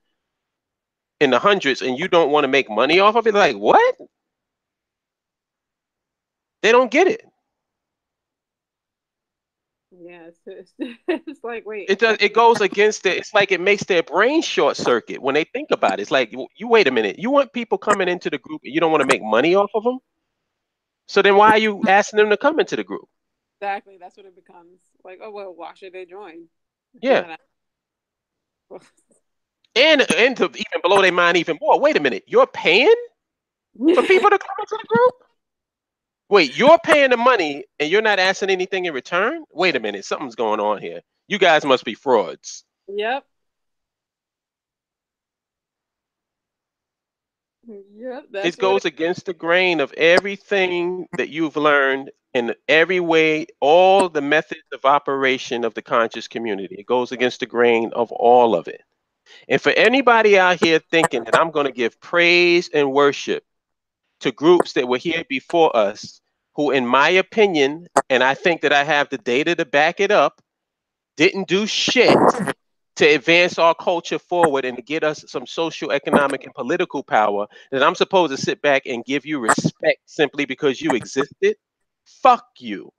A: the hundreds and you don't want to make money off of it. Like what? They don't get it.
B: Yeah, it's like, wait.
A: It does. It goes against it. It's like it makes their brain short circuit when they think about it. It's like you wait a minute. You want people coming into the group and you don't want to make money off of them. So then why are you asking them to come into the group?
B: Exactly. That's what it becomes. Like, oh, well, why should they join? If you're
A: Yeah.
B: not.
A: And to even blow their mind even more. Wait a minute, you're paying for people to come into the group? Wait, you're paying the money and you're not asking anything in return? Wait a minute, something's going on here. You guys must be frauds.
B: Yep. Yep. That's
A: It
B: what.
A: goes against the grain of everything that you've learned in every way, all the methods of operation of the conscious community. It goes against the grain of all of it. And for anybody out here thinking that I'm going to give praise and worship to groups that were here before us, who, in my opinion, and I think that I have the data to back it up, didn't do shit to advance our culture forward and to get us some social, economic, and political power, that I'm supposed to sit back and give you respect simply because you existed? Fuck you.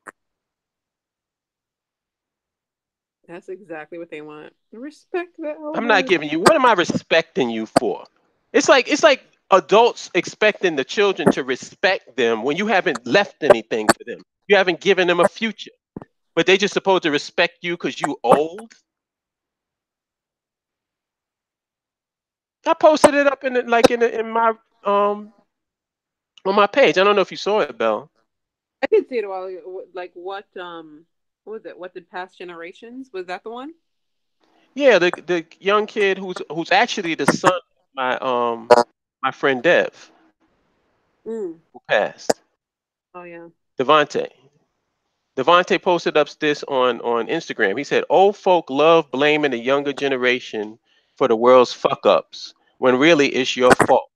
B: That's exactly what they want. Respect the
A: I'm not
B: elders.
A: giving you. What am I respecting you for? It's like adults expecting the children to respect them when you haven't left anything for them. You haven't given them a future, but they just supposed to respect you because you old. I posted it up in the, like in my on my page. I don't know if you saw it, Belle.
B: I did see it a while ago. Like what was it? What did past generations? Was that the one?
A: Yeah, the young kid who's actually the son of my friend Dev,
B: Mm.
A: who passed.
B: Oh yeah.
A: Devontae. Devontae posted up this on Instagram. He said, "Old folk love blaming the younger generation for the world's fuck ups when really it's your fault.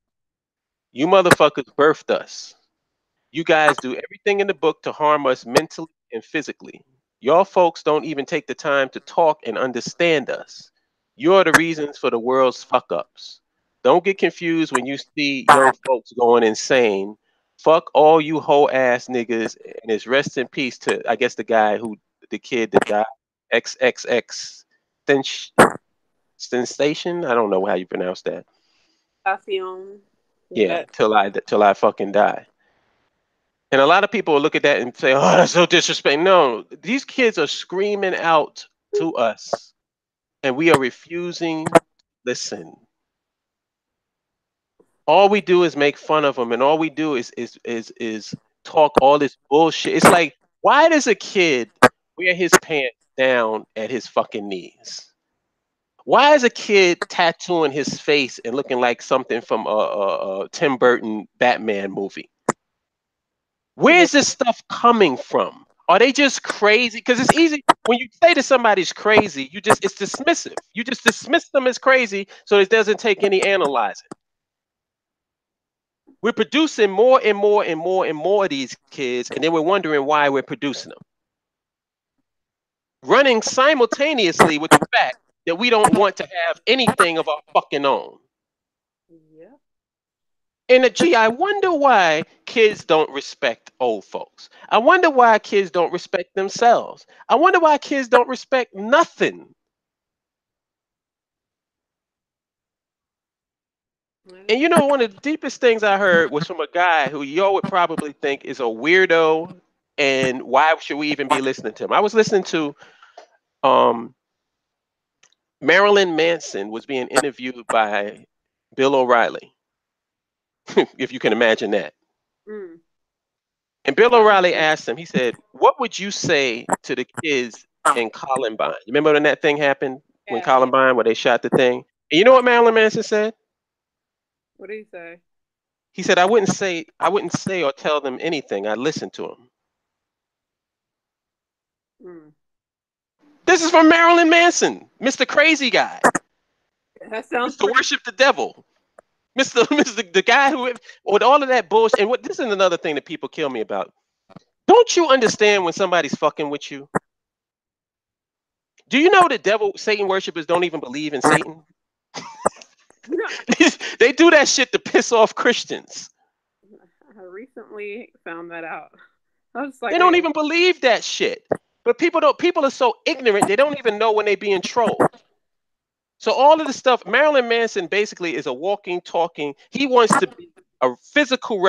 A: You motherfuckers birthed us. You guys do everything in the book to harm us mentally and physically. Y'all folks don't even take the time to talk and understand us. You're the reasons for the world's fuck ups. Don't get confused when you see young folks going insane. Fuck all you hoe ass niggas, and it's rest in peace to, I guess, the kid that died, XXX sensation. I don't know how you pronounce that.
B: Passion.
A: Yeah,
B: Yeah.
A: till I fucking die." And a lot of people will look at that and say, "Oh, that's so disrespectful." No, these kids are screaming out to us, and we are refusing to listen. All we do is make fun of them, and all we do is talk all this bullshit. It's like, why does a kid wear his pants down at his fucking knees? Why is a kid tattooing his face and looking like something from a Tim Burton Batman movie?
B: Well,
A: Where's this stuff coming from? Are they just crazy? Because it's easy when you say to somebody's crazy, it's dismissive. You just dismiss them as crazy, so it doesn't take any analyzing. We're producing more and more and more and more of these kids, and then we're wondering why we're producing them. Running simultaneously with the fact that we don't want to have anything of our fucking own.
B: yeah.
A: And gee, I wonder why kids don't respect old folks. I wonder why kids don't respect themselves. I wonder why kids don't respect nothing.
B: That
A: And
B: is
A: you know, one of the deepest things I heard was from a guy who y'all would probably think is a weirdo, and why should we even be listening to him? I was listening to um, Marilyn Manson was being interviewed by Bill O'Reilly, if you can imagine that.
B: mm.
A: And Bill O'Reilly asked him, he said, "What would you say to the kids in Columbine?" You remember when that thing happened, when
B: Yeah.
A: Columbine, where they shot the thing? And you know what Marilyn Manson said?
B: What do you say?
A: He said, I wouldn't say or tell them anything. I listened to them.
B: Mm.
A: This is from Marilyn Manson, Mr. Crazy Guy,
B: That sounds
A: Mr.
B: pretty.
A: Worship the Devil, Mr. the guy who, with all of that bullshit. And what this is another thing that people kill me about. Don't you understand when somebody's fucking with you? Do you know that Satan worshippers don't even believe in Satan?
B: You know,
A: They do that shit to piss off Christians.
B: I recently found that out. I was like,
A: They don't
B: wait,
A: even believe that shit. But people are so ignorant, they don't even know when they're being trolled. So all of the stuff, Marilyn Manson basically is a walking, talking. He wants to be a physical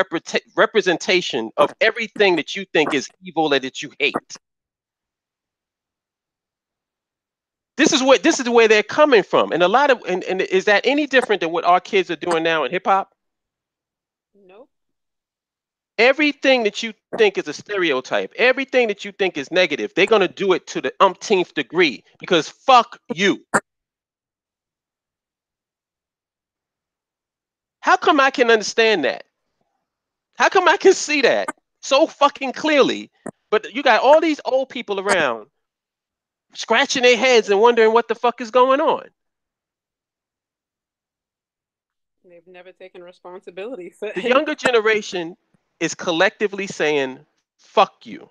A: representation of everything that you think is evil and that you hate. This is where they're coming from. And a lot of and is that any different than what our kids are doing now in hip hop?
B: Nope.
A: Everything that you think is a stereotype, everything that you think is negative, they're gonna do it to the umpteenth degree because fuck you. How come I can understand that? How come I can see that so fucking clearly? But you got all these old people around scratching their heads and wondering what the fuck is going on.
B: They've never taken responsibility for
A: The
B: anything.
A: younger generation is collectively saying, fuck you.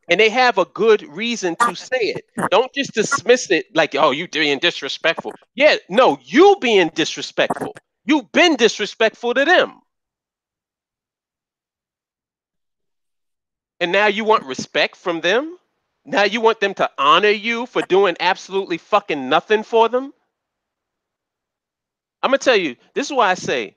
A: And they have a good reason to say it. Don't just dismiss it like, oh, you being disrespectful. Yeah, no, you being disrespectful. You've been disrespectful to them. And now you want respect from them? Now you want them to honor you for doing absolutely fucking nothing for them? I'm going to tell you, this is why I say,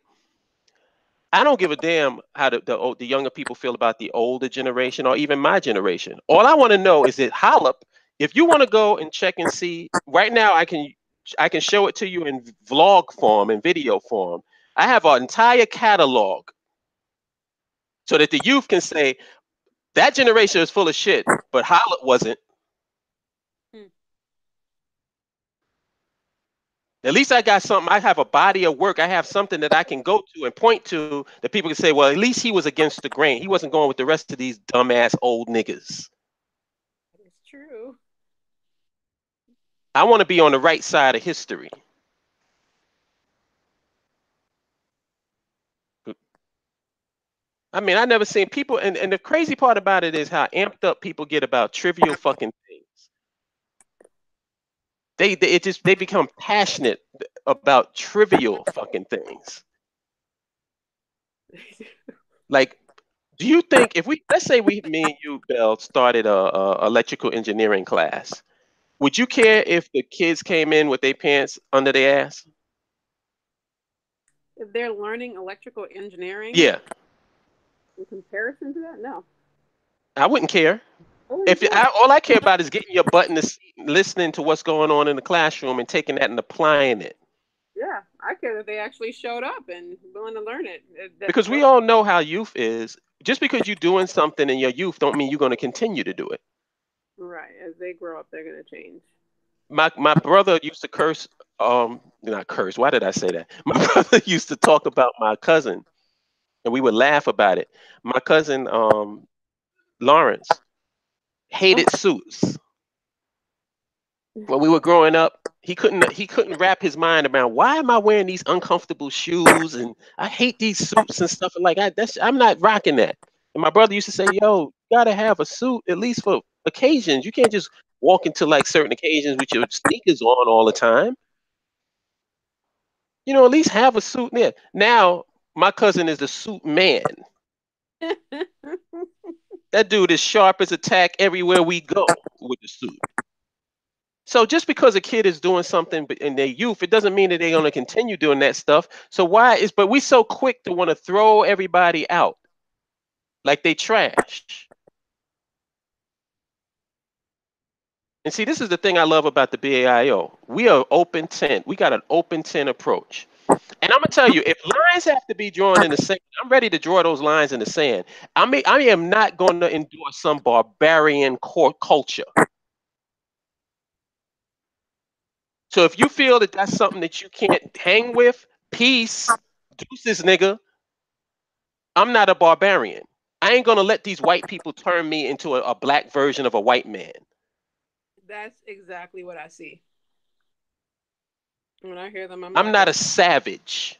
A: I don't give a damn how the younger people feel about the older generation or even my generation. All I want to know is that Holip, if you want to go and check and see, right now I can show it to you in vlog form and video form. I have an entire catalog so that the youth can say that generation is full of shit, but Holip wasn't. At least I got something. I have a body of work. I have something that I can go to and point to that people can say, well, at least he was against the grain. He wasn't going with the rest of these dumbass old niggas.
B: It's true.
A: I want to be on the right side of history. I mean, I never seen people, and the crazy part about it is how amped up people get about trivial fucking things. They become passionate about trivial fucking things. Like, do you think if let's say me and you, Belle, started a electrical engineering class, would you care if the kids came in with their pants under their ass?
B: If they're learning electrical engineering,
A: Yeah,
B: in comparison to that, no.
A: I wouldn't care.
B: Oh,
A: All I care about is getting your butt in the seat, listening to what's going on in the classroom, and taking that and applying it.
B: yeah, I care that they actually showed up and willing to learn it.
A: Because we all know how youth is. Just because you're doing something in your youth, don't mean you're going to continue to do it.
B: Right. As they grow up, they're going to change.
A: My brother used to curse. Not curse. Why did I say that? My brother used to talk about my cousin, and we would laugh about it. My cousin Lawrence hated suits. When we were growing up, he couldn't wrap his mind around why am I wearing these uncomfortable shoes and I hate these suits and stuff like that. I'm not rocking that. And my brother used to say, "Yo, you gotta have a suit at least for occasions. You can't just walk into like certain occasions with your sneakers on all the time. You know, at least have a suit there." Now my cousin is the suit man. That dude is sharp as a tack everywhere we go with the suit. So just because a kid is doing something in their youth, it doesn't mean that they're going to continue doing that stuff. So but we so quick to want to throw everybody out like they trash. And see, this is the thing I love about the BAIO. We are open tent. We got an open tent approach. And I'm gonna tell you, if lines have to be drawn in the sand, I'm ready to draw those lines in the sand. I am not going to endorse some barbarian culture. So if you feel that that's something that you can't hang with, peace, deuces, nigga. I'm not a barbarian. I ain't gonna let these white people turn me into a black version of a white man.
B: That's exactly what I see. When I hear them,
A: I'm not a savage.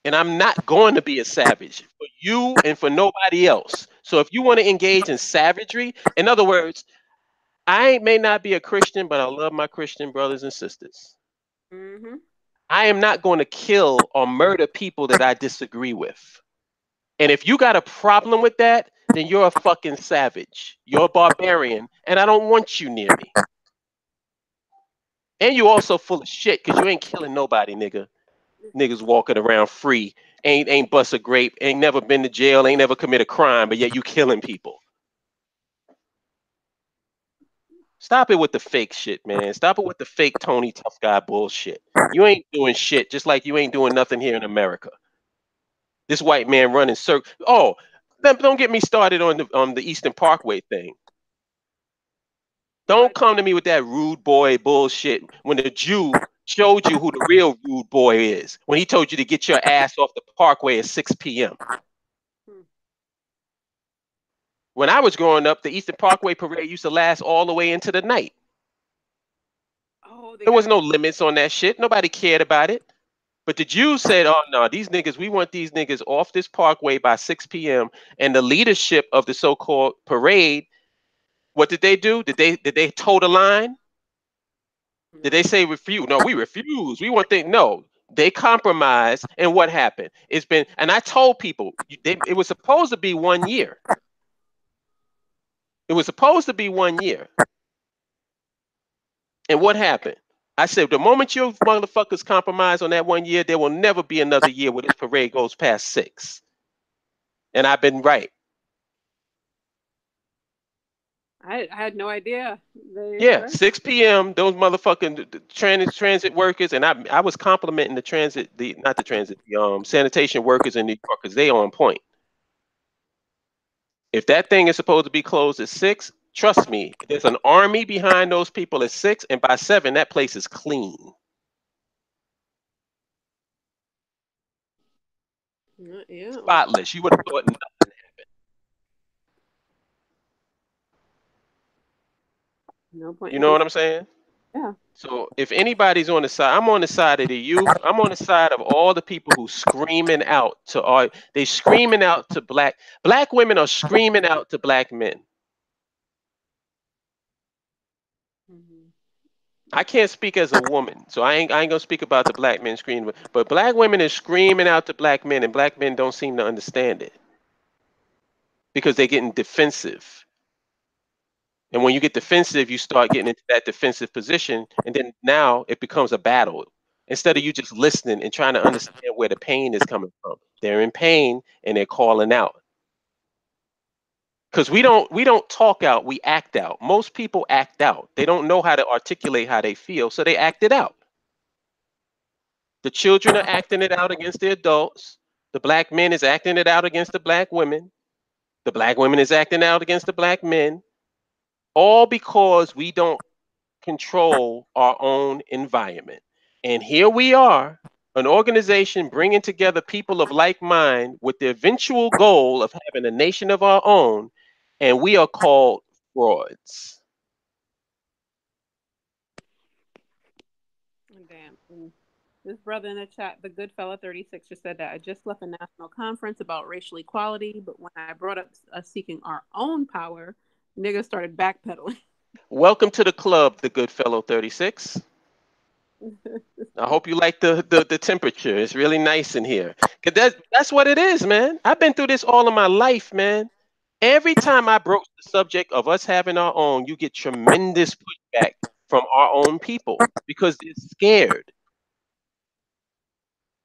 A: And I'm not going to be a savage for you and for nobody else. So if you want to engage in savagery, in other words, I may not be a Christian, but I love my Christian brothers and sisters.
B: Mm-hmm.
A: I am not going to kill or murder people that I disagree with. And if you got a problem with that, then you're a fucking savage. You're a barbarian, and I don't want you near me. And you also full of shit because you ain't killing nobody, nigga. Niggas walking around free, ain't bust a grape, ain't never been to jail, ain't never commit a crime, but yet you killing people. Stop it with the fake shit, man. Stop it with the fake Tony Tough Guy bullshit. You ain't doing shit, just like you ain't doing nothing here in America. This white man running circles. Oh, don't get me started on the Eastern Parkway thing. Don't come to me with that rude boy bullshit when the Jew showed you who the real rude boy is, when he told you to get your ass off the parkway at 6 p.m. When I was growing up, the Eastern Parkway parade used to last all the way into the night.
B: Oh,
A: there was no limits on that shit. Nobody cared about it. But the Jews said, oh, no, these niggas, we want these niggas off this parkway by 6 p.m. And the leadership of the so-called parade, what did they do? Did they toe the line? Did they say refuse? No, we refuse. We want things. No, they compromised. And what happened? It's been, and I told people, it was supposed to be 1 year. It was supposed to be 1 year. And what happened? I said, the moment you motherfuckers compromise on that 1 year, there will never be another year where this parade goes past 6. And I've been right.
B: I had no idea.
A: Yeah, 6 p.m. Those motherfucking transit workers, and I was complimenting the sanitation workers in New York because they on point. If that thing is supposed to be closed at 6, trust me, there's an army behind those people at 6, and by 7, that place is clean.
B: Yeah.
A: Spotless. You would have thought nothing happened.
B: No point.
A: You know what I'm saying?
B: Yeah.
A: So if anybody's on the side, I'm on the side of the youth. I'm on the side of all the people who screaming out to black women are screaming out to black men.
B: Mm-hmm.
A: I can't speak as a woman, so I ain't gonna speak about the black men screaming. But black women is screaming out to black men, and black men don't seem to understand it because they're getting defensive. And when you get defensive, you start getting into that defensive position, and then now it becomes a battle. Instead of you just listening and trying to understand where the pain is coming from, they're in pain and they're calling out. Because we don't talk out, we act out. Most people act out. They don't know how to articulate how they feel, so they act it out. The children are acting it out against the adults. The black men is acting it out against the black women. The black women is acting out against the black men. All because we don't control our own environment. And here we are, an organization bringing together people of like mind with the eventual goal of having a nation of our own, and we are called frauds.
B: Damn. This brother in the chat, the good fella 36, just said that I just left a national conference about racial equality, but when I brought up us seeking our own power, niggas started backpedaling.
A: Welcome to the club, the good fellow 36. I hope you like the temperature. It's really nice in here. Cause that's what it is, man. I've been through this all of my life, man. Every time I broach the subject of us having our own, you get tremendous pushback from our own people because they're scared.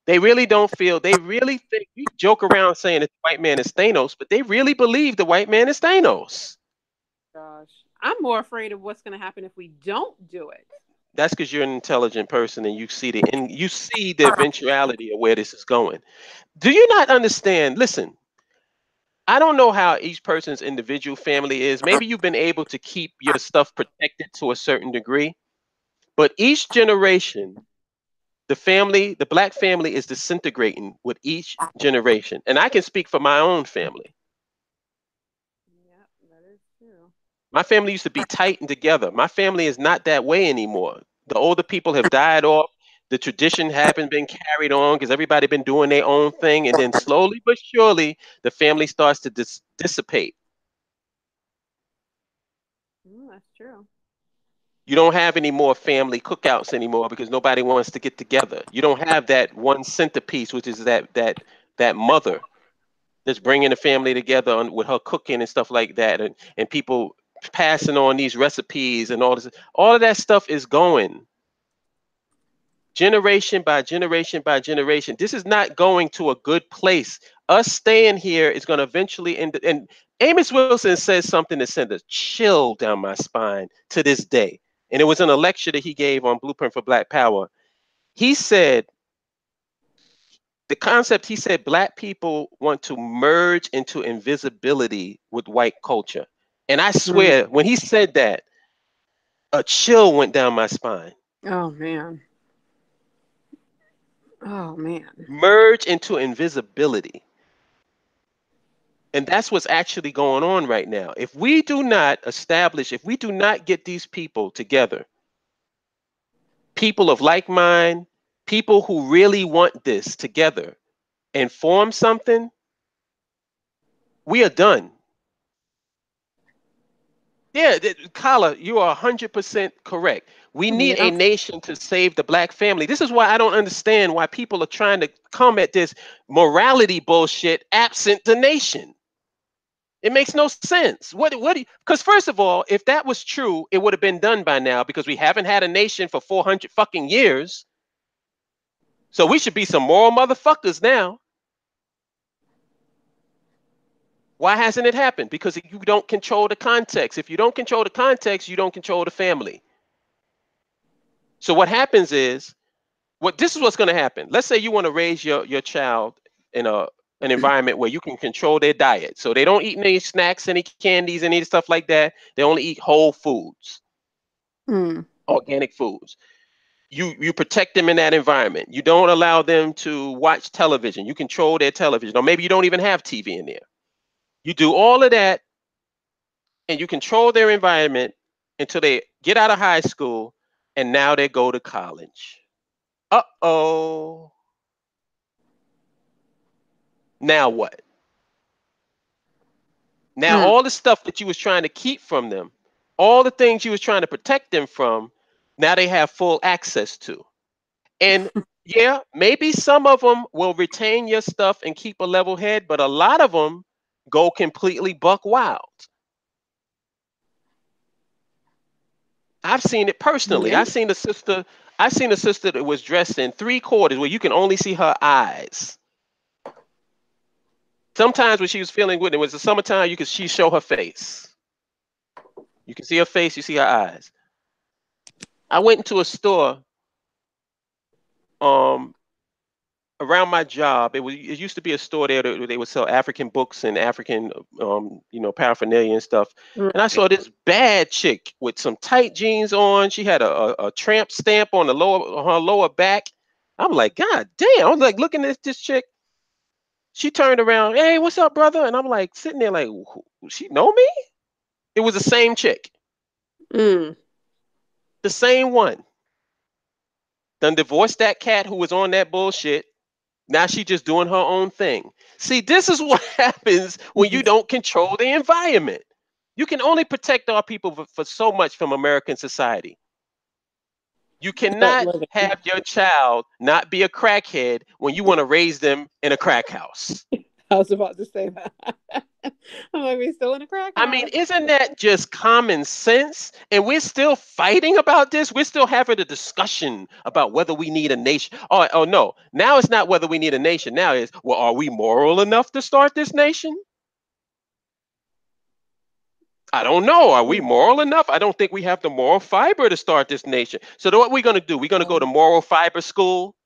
A: They really don't feel, they really think, we joke around saying the white man is Thanos, but they really believe the white man is Thanos.
B: Gosh, I'm more afraid of what's going to happen if we don't do it.
A: That's because you're an intelligent person and you see the eventuality of where this is going. Do you not understand? Listen, I don't know how each person's individual family is. Maybe you've been able to keep your stuff protected to a certain degree, but each generation, the black family is disintegrating with each generation. And I can speak for my own family.
B: Yeah, that is true.
A: My family used to be tight and together. My family is not that way anymore. The older people have died off. The tradition haven't been carried on because everybody been doing their own thing. And then slowly but surely, the family starts to dissipate.
B: That's true.
A: You don't have any more family cookouts anymore because nobody wants to get together. You don't have that one centerpiece, which is that mother that's bringing the family together with her cooking and stuff like that, and people passing on these recipes and all this. All of that stuff is going generation by generation by generation. This is not going to a good place us staying here is going to eventually end. And Amos Wilson says something that sent a chill down my spine to this day. And it was in a lecture that he gave on Blueprint for Black Power. He said, the concept, he said, Black people want to merge into invisibility with white culture. And I swear, when he said that, a chill went down my spine.
B: Oh, man. Oh, man.
A: Merge into invisibility. And that's what's actually going on right now. If we do not establish, if we do not get these people together, people of like mind, people who really want this together and form something, we are done. Yeah, Kala, you are 100% correct. We need a nation to save the Black family. This is why I don't understand why people are trying to come at this morality bullshit absent the nation. It makes no sense. What do you, because first of all, if that was true, it would have been done by now because we haven't had a nation for 400 fucking years. So we should be some moral motherfuckers now. Why hasn't it happened? Because you don't control the context. If you don't control the context, you don't control the family. So what happens is, this is what's going to happen. Let's say you want to raise your child in an environment where you can control their diet. So they don't eat any snacks, any candies, any stuff like that. They only eat whole foods, organic foods. You protect them in that environment. You don't allow them to watch television. You control their television. Or maybe you don't even have TV in there. You do all of that and you control their environment until they get out of high school and now they go to college. Uh-oh. Now what? Now all the stuff that you was trying to keep from them, all the things you was trying to protect them from, now they have full access to. And yeah, maybe some of them will retain your stuff and keep a level head, but a lot of them go completely buck wild. I've seen it personally.
B: Yeah.
A: I seen a sister that was dressed in 3/4 where you can only see her eyes. Sometimes when she was feeling good, it was the summertime, she show her face. You can see her face, you see her eyes. I went into a store around my job. It used to be a store there that they would sell African books and African paraphernalia and stuff. And I saw this bad chick with some tight jeans on. She had a tramp stamp on her lower back. I'm like, God damn. I was like looking at this chick. She turned around, hey, what's up, brother? And I'm like sitting there like, she know me? It was the same chick. The same one. Done divorced that cat who was on that bullshit. Now she just doing her own thing. See, this is what happens when you don't control the environment. You can only protect our people for so much from American society. You cannot have your child not be a crackhead when you want to raise them in a crack house.
B: I was about to say that. I'm like, we still in a crack house.
A: I mean, isn't that just common sense? And we're still fighting about this. We're still having a discussion about whether we need a nation. Oh no. Now it's not whether we need a nation. Now it's, well, are we moral enough to start this nation? I don't know. Are we moral enough? I don't think we have the moral fiber to start this nation. So what we're going to do, we're going to go to moral fiber school.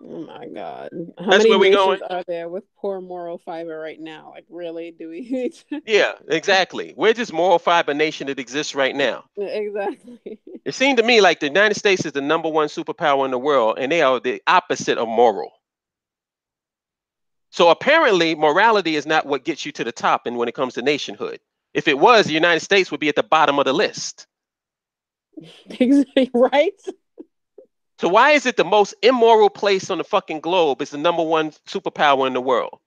B: Oh my God. How
A: That's
B: many
A: where we're
B: nations
A: going.
B: are there with poor moral fiber right now? Like, really? Do we need to...
A: Yeah, exactly. We're just moral fiber nation that exists right now.
B: Exactly.
A: It seemed to me like the United States is the #1 superpower in the world, and they are the opposite of moral. So apparently, morality is not what gets you to the top. And when it comes to nationhood, if it was, the United States would be at the bottom of the list.
B: Exactly. Right?
A: So why is it the most immoral place on the fucking globe is the #1 superpower in the world?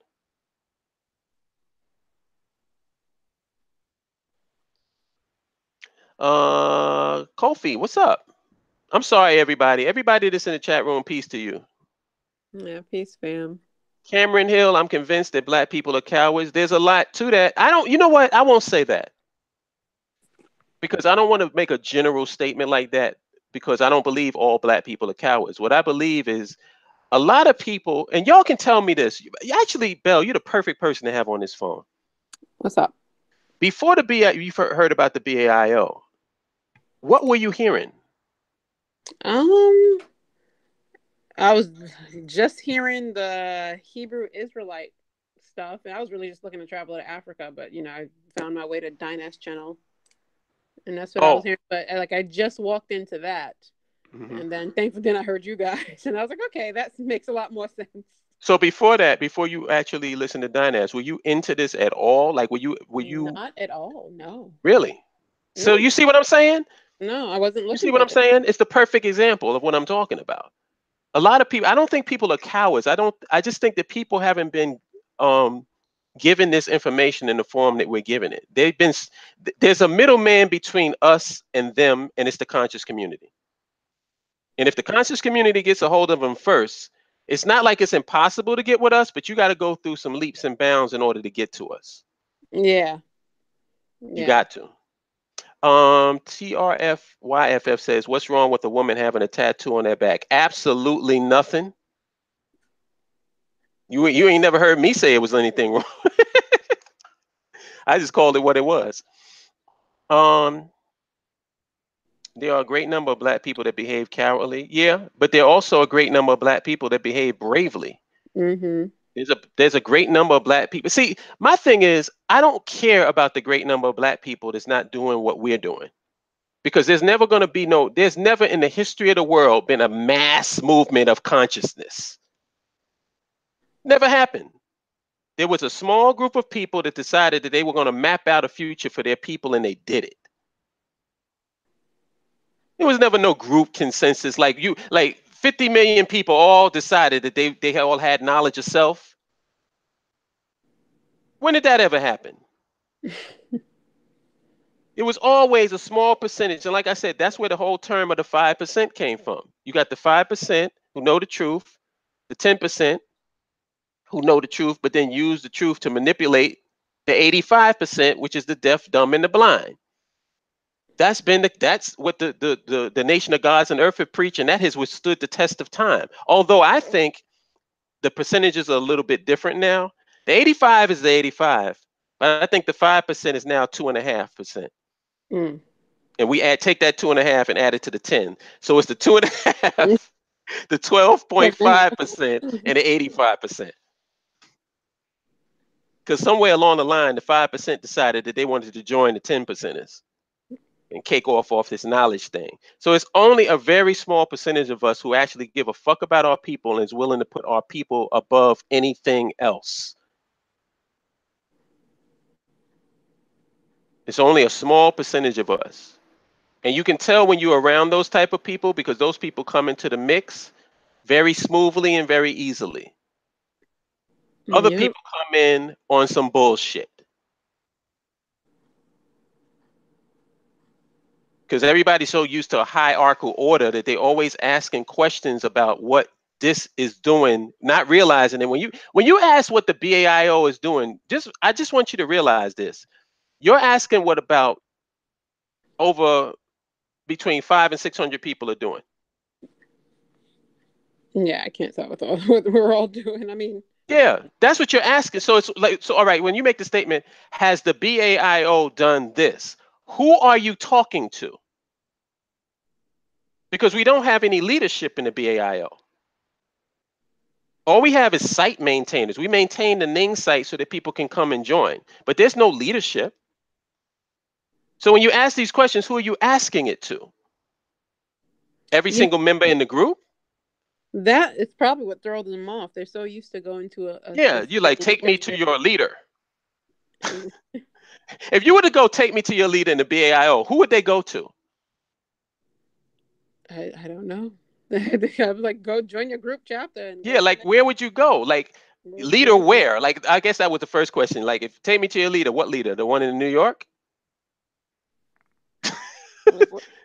A: Kofi, what's up? I'm sorry, everybody. Everybody that's in the chat room, peace to you.
B: Yeah, peace, fam.
A: Cameron Hill, I'm convinced that Black people are cowards. There's a lot to that. You know what? I won't say that. Because I don't want to make a general statement like that, because I don't believe all Black people are cowards. What I believe is a lot of people, and y'all can tell me this. Actually, Belle, you're the perfect person to have on this phone.
B: What's up?
A: Before the BAIO, you've heard about the BAIO. What were you hearing?
B: I was just hearing the Hebrew Israelite stuff, and I was really just looking to travel to Africa, but I found my way to Dinah's channel, and that's what I was hearing. But like, I just walked into that, and then thankfully, then I heard you guys, and I was like, okay, that makes a lot more sense.
A: So before that, before you actually listened to Dinah's, were you into this at all? Like, were you
B: Not at all? No.
A: Really? So
B: No.
A: you see what I'm saying?
B: No, I wasn't looking.
A: You see what I'm saying? It's the perfect example of what I'm talking about. A lot of people, I don't think people are cowards. I just think that people haven't been given this information in the form that we're giving it. There's a middleman between us and them, and it's the conscious community. And if the conscious community gets a hold of them first, it's not like it's impossible to get with us, but you got to go through some leaps and bounds in order to get to us.
B: Yeah.
A: You got to. TRFYFF says, what's wrong with a woman having a tattoo on their back? Absolutely nothing. You ain't never heard me say it was anything wrong. I just called it what it was. There are a great number of black people that behave cowardly. Yeah, but there are also a great number of black people that behave bravely.
B: Mm-hmm.
A: There's a great number of black people. See, my thing is, I don't care about the great number of black people that's not doing what we're doing. Because there's never in the history of the world been a mass movement of consciousness. Never happened. There was a small group of people that decided that they were going to map out a future for their people, and they did it. There was never no group consensus like 50 million people all decided that they all had knowledge of self. When did that ever happen? It was always a small percentage. And like I said, that's where the whole term of the 5% came from. You got the 5% who know the truth, the 10% who know the truth, but then use the truth to manipulate the 85%, which is the deaf, dumb, and the blind. That's what the nation of gods and earth have preached, and that has withstood the test of time. Although I think the percentages are a little bit different now. The 85 is the 85, but I think the 5% is now 2.5%.
B: Mm.
A: And we take that 2.5 and add it to the 10. So it's the 2.5, the 12.5%, and the 85%. Because somewhere along the line, the 5% decided that they wanted to join the 10%ers and cake off this knowledge thing. So it's only a very small percentage of us who actually give a fuck about our people and is willing to put our people above anything else. It's only a small percentage of us. And you can tell when you're around those type of people because those people come into the mix very smoothly and very easily. Other people come in on some bullshit. Because everybody's so used to a hierarchical order that they're always asking questions about what this is doing, not realizing that when you ask what the BAIO is doing, I just want you to realize this. You're asking what about over between 500 and 600 people are doing.
B: Yeah, I can't tell what we're all doing. I mean,
A: yeah, that's what you're asking. So it's like, all right, when you make the statement, has the BAIO done this? Who are you talking to? Because we don't have any leadership in the BAIO. All we have is site maintainers. We maintain the Ning site so that people can come and join, but there's no leadership. So when you ask these questions, who are you asking it to? Every single member in the group?
B: That is probably what throws them off. They're so used to going to
A: a you like, take me to your leader. If you were to go take me to your leader in the BAIO, who would they go to?
B: I don't know. I was like, go join your group chapter. And
A: like, where would you go? Like, leader where? Like, I guess that was the first question. Like, if take me to your leader, what leader? The one in New York?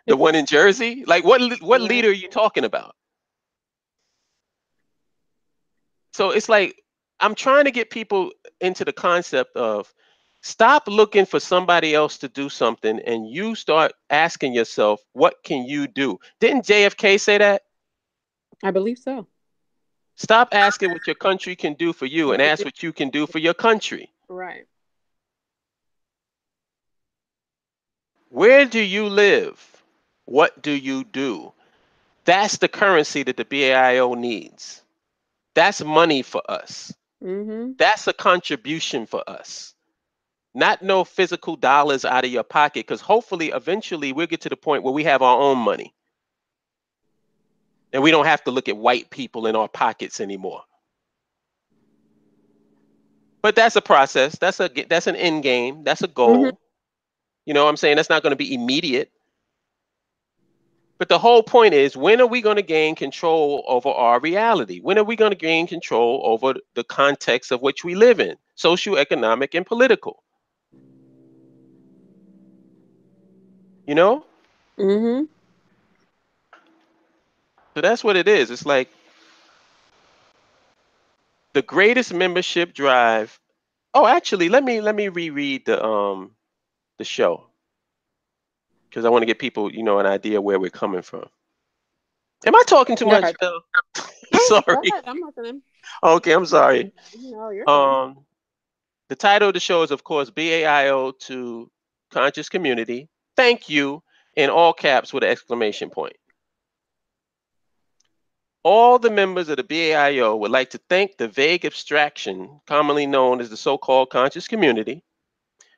A: The one in Jersey? Like, what leader are you talking about? So it's like, I'm trying to get people into the concept of stop looking for somebody else to do something and you start asking yourself, what can you do? Didn't JFK say that?
B: I believe so.
A: Stop asking what your country can do for you and ask what you can do for your country.
B: Right.
A: Where do you live? What do you do? That's the currency that the BAIO needs. That's money for us.
B: Mm-hmm.
A: That's a contribution for us. Not no physical dollars out of your pocket, because hopefully eventually we'll get to the point where we have our own money. And we don't have to look at white people in our pockets anymore. But that's a process. That's an end game. That's a goal.
B: Mm-hmm.
A: You know what I'm saying? That's not going to be immediate. But the whole point is, when are we going to gain control over our reality? When are we going to gain control over the context of which we live in, social, economic, and political? You know?
B: Mm-hmm.
A: So that's what it is. It's like the greatest membership drive. Oh, actually, let me reread the show, because I want to get people, an idea where we're coming from. Am I talking too much,
B: Okay.
A: Bill?
B: Go
A: Sorry.
B: ahead. I'm listening.
A: Okay, I'm sorry.
B: No, you're fine.
A: The title of the show is, of course, BAIO to Conscious Community. Thank you, in all caps with an exclamation point. All the members of the BAIO would like to thank the vague abstraction, commonly known as the so-called conscious community,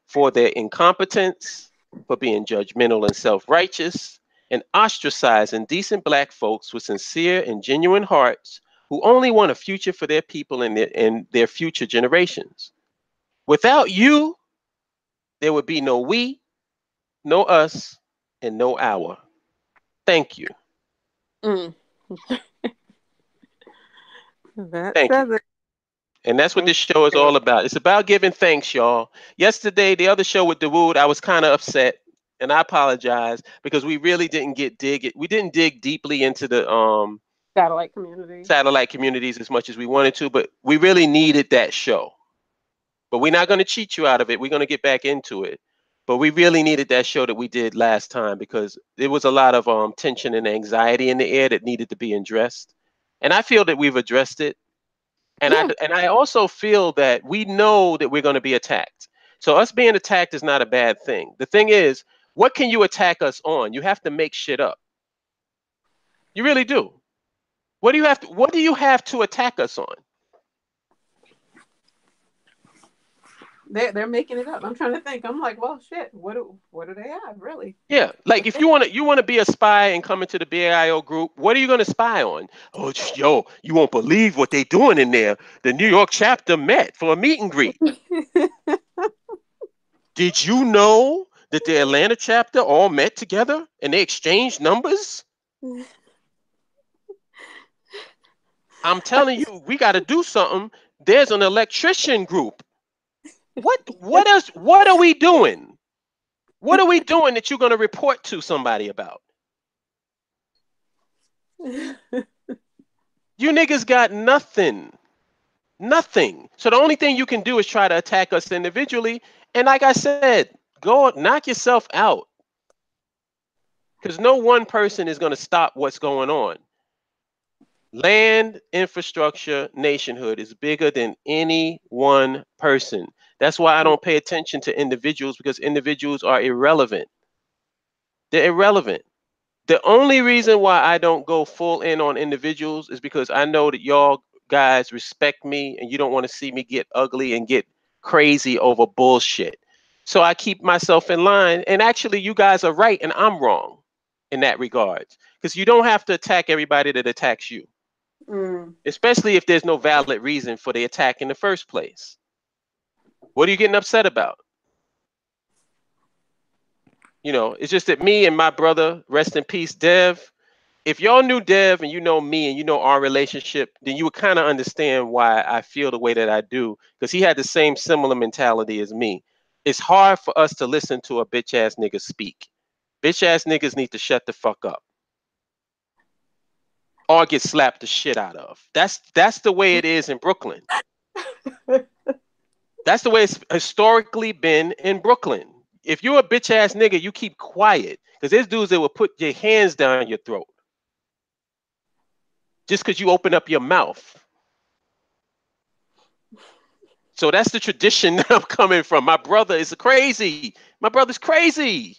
A: for their incompetence, for being judgmental and self-righteous, and ostracizing decent Black folks with sincere and genuine hearts who only want a future for their people and their future generations. Without you, there would be no we, no us, and no our. Thank you.
B: Mm. That
A: Thank you.
B: says it.
A: And that's what
B: Thank
A: this show is
B: you.
A: all about. It's about giving thanks, y'all. Yesterday, the other show with Dawood, I was kind of upset, and I apologize, because we really didn't we didn't dig deeply into the
B: Satellite community.
A: satellite communities as much as we wanted to, but we really needed that show. But we're not going to cheat you out of it. We're going to get back into it. But we really needed that show that we did last time, because there was a lot of tension and anxiety in the air that needed to be addressed. And I feel that we've addressed it. And
B: Yeah.
A: I also feel that we know that we're going to be attacked. So us being attacked is not a bad thing. The thing is, what can you attack us on? You have to make shit up. You really do. What do you have to attack us on?
B: They're making it up. I'm trying to think. I'm like, well, shit. What do they have really?
A: Yeah, like if you want to be a spy and come into the BAIO group, what are you going to spy on? Oh, yo, you won't believe what they doing in there. The New York chapter met for a meet and greet. Did you know that the Atlanta chapter all met together and they exchanged numbers? I'm telling you, we got to do something. There's an electrician group. What are we doing? What are we doing that you're going to report to somebody about? You niggas got nothing. Nothing. So the only thing you can do is try to attack us individually. And like I said, go knock yourself out. Because no one person is going to stop what's going on. Land, infrastructure, nationhood is bigger than any one person. That's why I don't pay attention to individuals, because individuals are irrelevant. They're irrelevant. The only reason why I don't go full in on individuals is because I know that y'all guys respect me and you don't want to see me get ugly and get crazy over bullshit. So I keep myself in line. And actually, you guys are right and I'm wrong in that regard, because you don't have to attack everybody that attacks you, especially if there's no valid reason for the attack in the first place. What are you getting upset about? It's just that me and my brother, rest in peace, Dev. If y'all knew Dev and you know me and you know our relationship, then you would kind of understand why I feel the way that I do, because he had the same similar mentality as me. It's hard for us to listen to a bitch ass nigga speak. Bitch ass niggas need to shut the fuck up or get slapped the shit out of. That's the way it is in Brooklyn. That's the way it's historically been in Brooklyn. If you're a bitch ass nigga, you keep quiet, because there's dudes that will put your hands down your throat just because you open up your mouth. So that's the tradition that I'm coming from. My brother is crazy. My brother's crazy.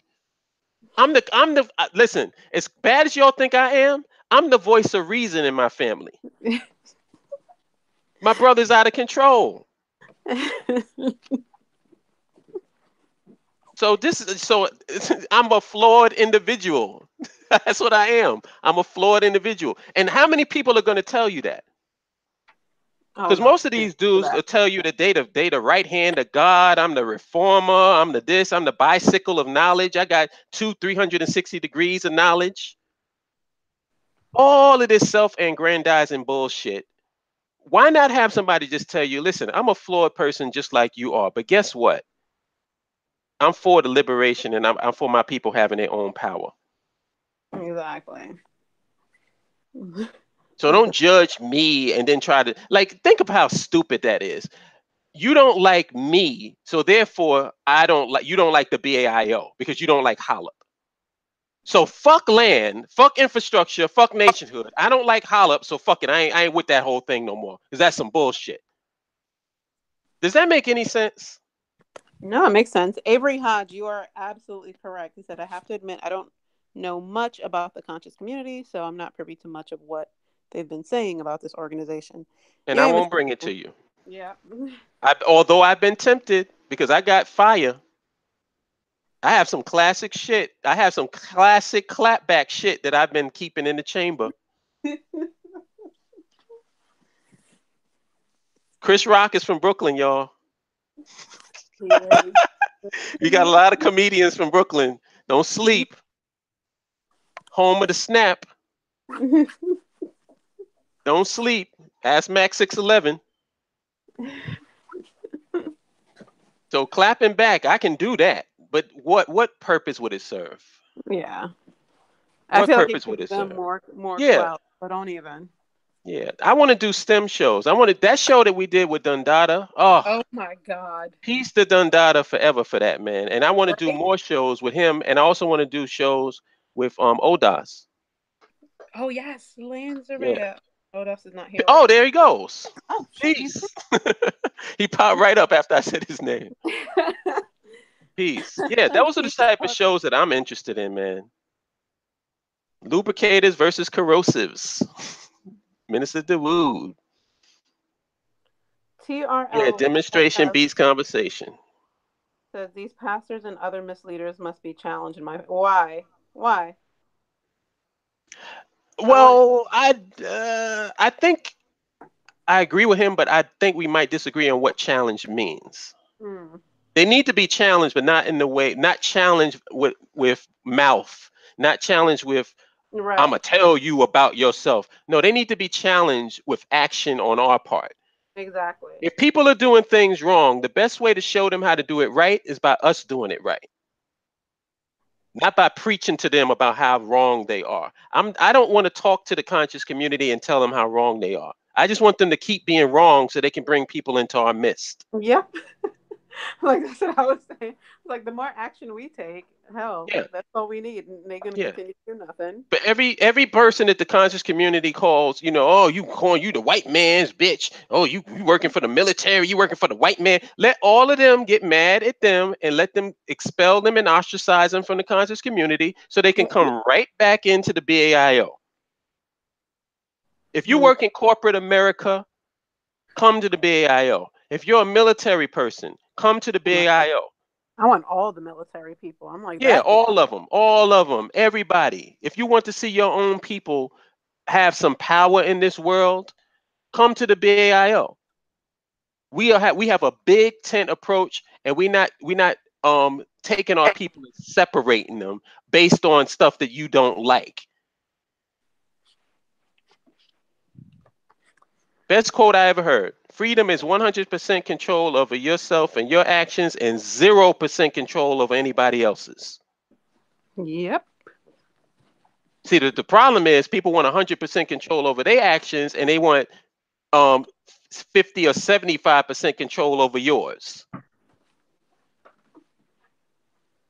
A: Listen, as bad as y'all think I am, I'm the voice of reason in my family. My brother's out of control. So I'm a flawed individual. That's what I am. I'm a flawed individual. And how many people are going to tell you that?
B: Oh
A: Because
B: no,
A: most of these dudes will tell you that they the right hand of God. I'm the reformer. I'm the this. I'm the bicycle of knowledge. I got 360 degrees of knowledge. All of this self-aggrandizing bullshit. Why not have somebody just tell you, listen, I'm a flawed person just like you are. But guess what? I'm for the liberation, and I'm for my people having their own power.
B: Exactly.
A: So don't judge me and then try to think of how stupid that is. You don't like me, so therefore you don't like the BAIO because you don't like Holip. So fuck land, fuck infrastructure, fuck nationhood. I don't like Holip, so fuck it. I ain't with that whole thing no more because that's some bullshit. Does that make any sense?
B: No, it makes sense. Avery Hodge, you are absolutely correct. He said, I have to admit, I don't know much about the conscious community, so I'm not privy to much of what they've been saying about this organization.
A: And I
B: Yeah,
A: won't bring it to you.
B: yeah.
A: Although I've been tempted because I got fire. I have some classic shit. I have some classic clapback shit that I've been keeping in the chamber. Chris Rock is from Brooklyn, y'all. You got a lot of comedians from Brooklyn. Don't sleep. Home of the snap. Don't sleep. Ask Max 611. So clapping back, I can do that. But what purpose would it serve?
B: Yeah. I
A: What
B: feel like
A: purpose
B: it
A: would
B: gives
A: it
B: them
A: serve?
B: more
A: Yeah.
B: clout, but don't even.
A: Yeah. I want to do STEM shows. I wanted that show that we did with Dundada.
B: Oh my God.
A: Peace to Dundada forever for that, man. And I want to do
B: Right?
A: more shows with him. And I also want to do shows with Odas.
B: Oh yes, Lane
A: Yeah.
B: Zerveda. Odos is not here right
A: Oh,
B: now.
A: there he goes.
B: Oh shit, he's
A: Peace. He popped right up after I said his name. Peace. Yeah, those are the type of shows that I'm interested in, man. Lubricators versus corrosives. Minister DeWood. Yeah,
B: TRL
A: demonstration beats conversation.
B: says these pastors and other misleaders must be challenged in my why? Why?
A: Well, I think I agree with him, but I think we might disagree on what challenge means. They need to be challenged, but not in the way, not challenged with mouth, not challenged with
B: Right.
A: I'm gonna tell you about yourself. No, they need to be challenged with action on our part.
B: Exactly.
A: If people are doing things wrong, the best way to show them how to do it right is by us doing it right. Not by preaching to them about how wrong they are. I don't want to talk to the conscious community and tell them how wrong they are. I just want them to keep being wrong so they can bring people into our midst.
B: Yep. Like that's what I was saying. Like the more action we take, hell,
A: Yeah.
B: that's all we need. And they're gonna continue to do nothing.
A: But every person that the conscious community calls, oh, you calling you the white man's bitch. Oh, you working for the military, you working for the white man. Let all of them get mad at them and let them expel them and ostracize them from the conscious community so they can come right back into the BAIO. If you work in corporate America, come to the BAIO. If you're a military person, come to the BAIO.
B: I want all the military people. I'm like,
A: Yeah,
B: that
A: all of them, everybody. If you want to see your own people have some power in this world, come to the BAIO. We have a big tent approach, and we're not taking our people and separating them based on stuff that you don't like. Best quote I ever heard. Freedom is 100% control over yourself and your actions and 0% control over anybody else's.
B: Yep.
A: See, the problem is people want 100% control over their actions and they want 50 or 75% control over yours.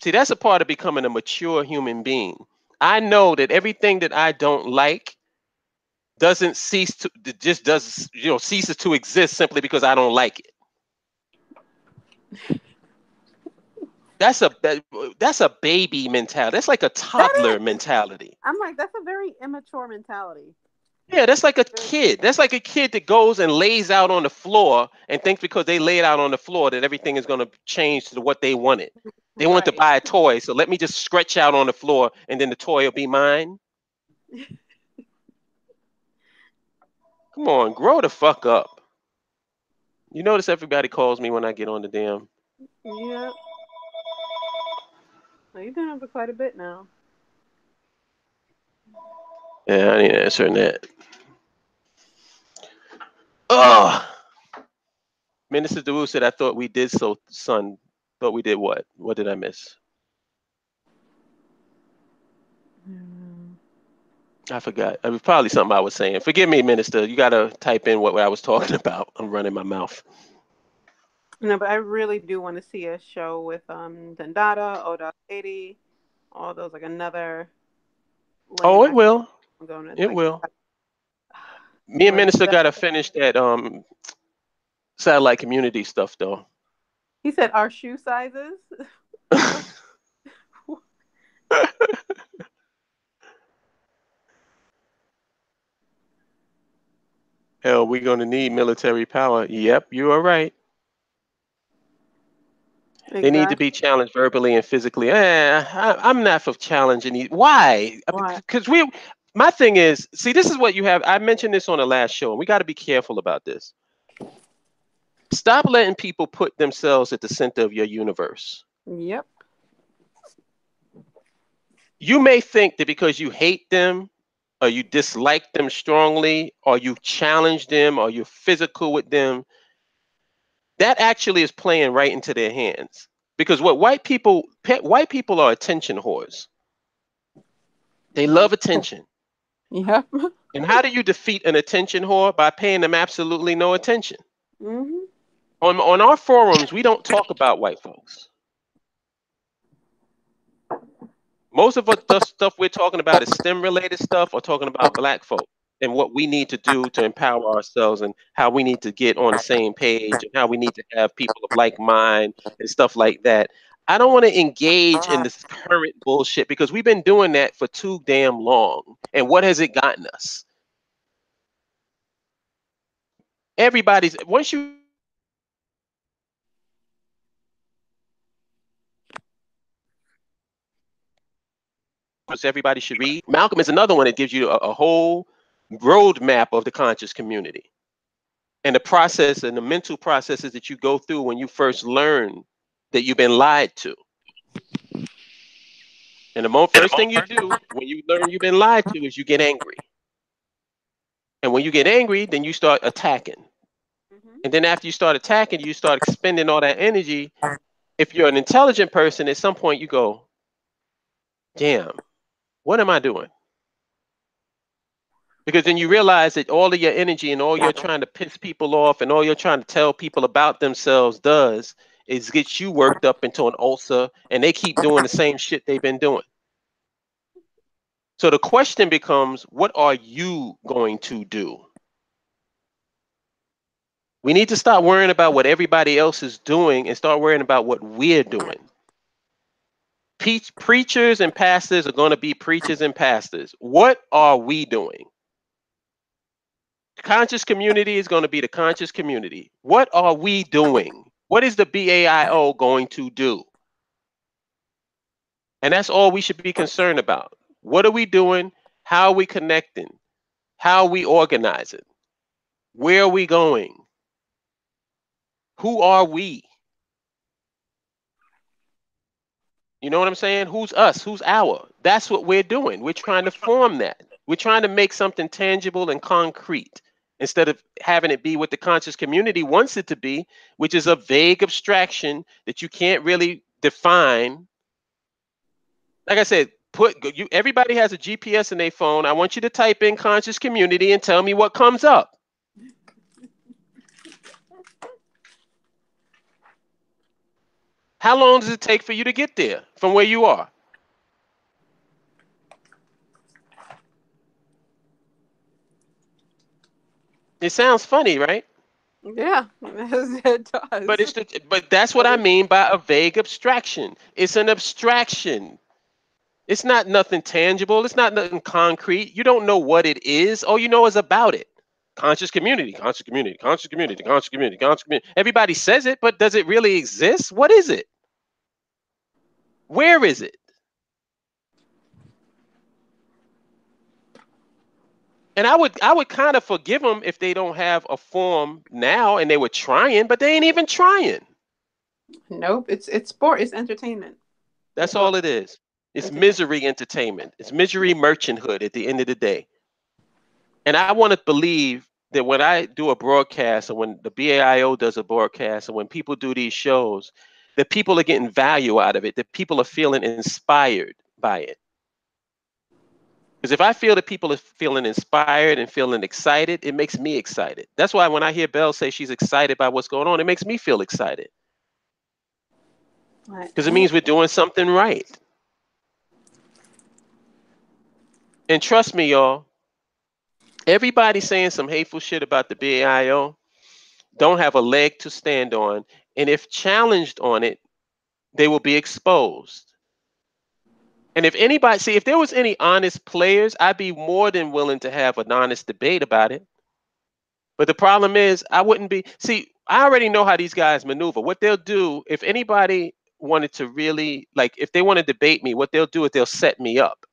A: See, that's a part of becoming a mature human being. I know that everything that I don't like doesn't cease to ceases to exist simply because I don't like it. That's a baby mentality. That's like a toddler mentality.
B: I'm like, that's a very immature mentality.
A: Yeah, that's like a kid. That's like a kid that goes and lays out on the floor and thinks because they laid out on the floor that everything is going to change to what they wanted. They want to buy a toy, so let me just stretch out on the floor and then the toy will be mine. Come on, grow the fuck up. You notice everybody calls me when I get on the damn.
B: Yeah. Well, you've been on for quite a bit now.
A: Yeah, I need to answer that. Oh, Minister DeWu said, I thought we did so, son. Thought we did what? What did I miss? I forgot. It was probably something I was saying. Forgive me, Minister. You got to type in what I was talking about. I'm running my mouth.
B: No, but I really do want to see a show with Dendata, Oda 80, all those, like another.
A: Oh, it will. It
B: like,
A: will. Me and Minister got to finish that satellite community stuff, though.
B: He said our shoe sizes.
A: Hell, we're going to need military power. Yep, you are right. Exactly. They need to be challenged verbally and physically. I'm not for challenging. Why? Because my thing is, see, this is what you have. I mentioned this on the last show, and we got to be careful about this. Stop letting people put themselves at the center of your universe.
B: Yep.
A: You may think that because you hate them, or you dislike them strongly, or you challenge them, or you're physical with them, that actually is playing right into their hands. Because what white people are attention whores. They love attention.
B: Yep.
A: And how do you defeat an attention whore? By paying them absolutely no attention.
B: Mm-hmm.
A: On our forums, we don't talk about white folks. Most of the stuff we're talking about is STEM-related stuff or talking about black folk and what we need to do to empower ourselves and how we need to get on the same page and how we need to have people of like mind and stuff like that. I don't want to engage in this current bullshit because we've been doing that for too damn long. And what has it gotten us? Everybody should read. Malcolm is another one that gives you a whole roadmap of the conscious community and the process and the mental processes that you go through when you first learn that you've been lied to. And the first thing you do when you learn you've been lied to is you get angry. And when you get angry, then you start attacking. Mm-hmm. And then after you start attacking, you start expending all that energy. If you're an intelligent person, at some point you go, damn, what am I doing? Because then you realize that all of your energy and all you're trying to piss people off and all you're trying to tell people about themselves does is get you worked up into an ulcer, and they keep doing the same shit they've been doing. So the question becomes, what are you going to do? We need to stop worrying about what everybody else is doing and start worrying about what we're doing. Preachers and pastors are going to be preachers and pastors. What are we doing? The conscious community is going to be the conscious community. What are we doing? What is the BAIO going to do? And that's all we should be concerned about. What are we doing? How are we connecting? How are we organizing? Where are we going? Who are we? You know what I'm saying? Who's us? Who's our? That's what we're doing. We're trying to form that. We're trying to make something tangible and concrete instead of having it be what the conscious community wants it to be, which is a vague abstraction that you can't really define. Like I said, everybody has a GPS in their phone. I want you to type in conscious community and tell me what comes up. How long does it take for you to get there from where you are? It sounds funny, right?
B: Yeah, it does.
A: But that's what I mean by a vague abstraction. It's an abstraction. It's not nothing tangible. It's not nothing concrete. You don't know what it is. All you know is about it. Conscious community, conscious community, conscious community, conscious community, conscious community. Everybody says it, but does it really exist? What is it? Where is it? And I would kind of forgive them if they don't have a form now and they were trying, but they ain't even trying.
B: Nope, it's sport, it's entertainment.
A: That's all it is. It's misery entertainment. It's misery merchanthood at the end of the day. And I want to believe that when I do a broadcast and when the BAIO does a broadcast and when people do these shows, that people are getting value out of it, that people are feeling inspired by it. Because if I feel that people are feeling inspired and feeling excited, it makes me excited. That's why when I hear Belle say she's excited by what's going on, it makes me feel excited. Because it means we're doing something right. And trust me, y'all, everybody saying some hateful shit about the BAIO don't have a leg to stand on. And if challenged on it, they will be exposed. And if anybody, see, if there was any honest players, I'd be more than willing to have an honest debate about it. But the problem is, I wouldn't be. See, I already know how these guys maneuver. What they'll do, if anybody wanted to really, like, if they want to debate me, what they'll do is they'll set me up.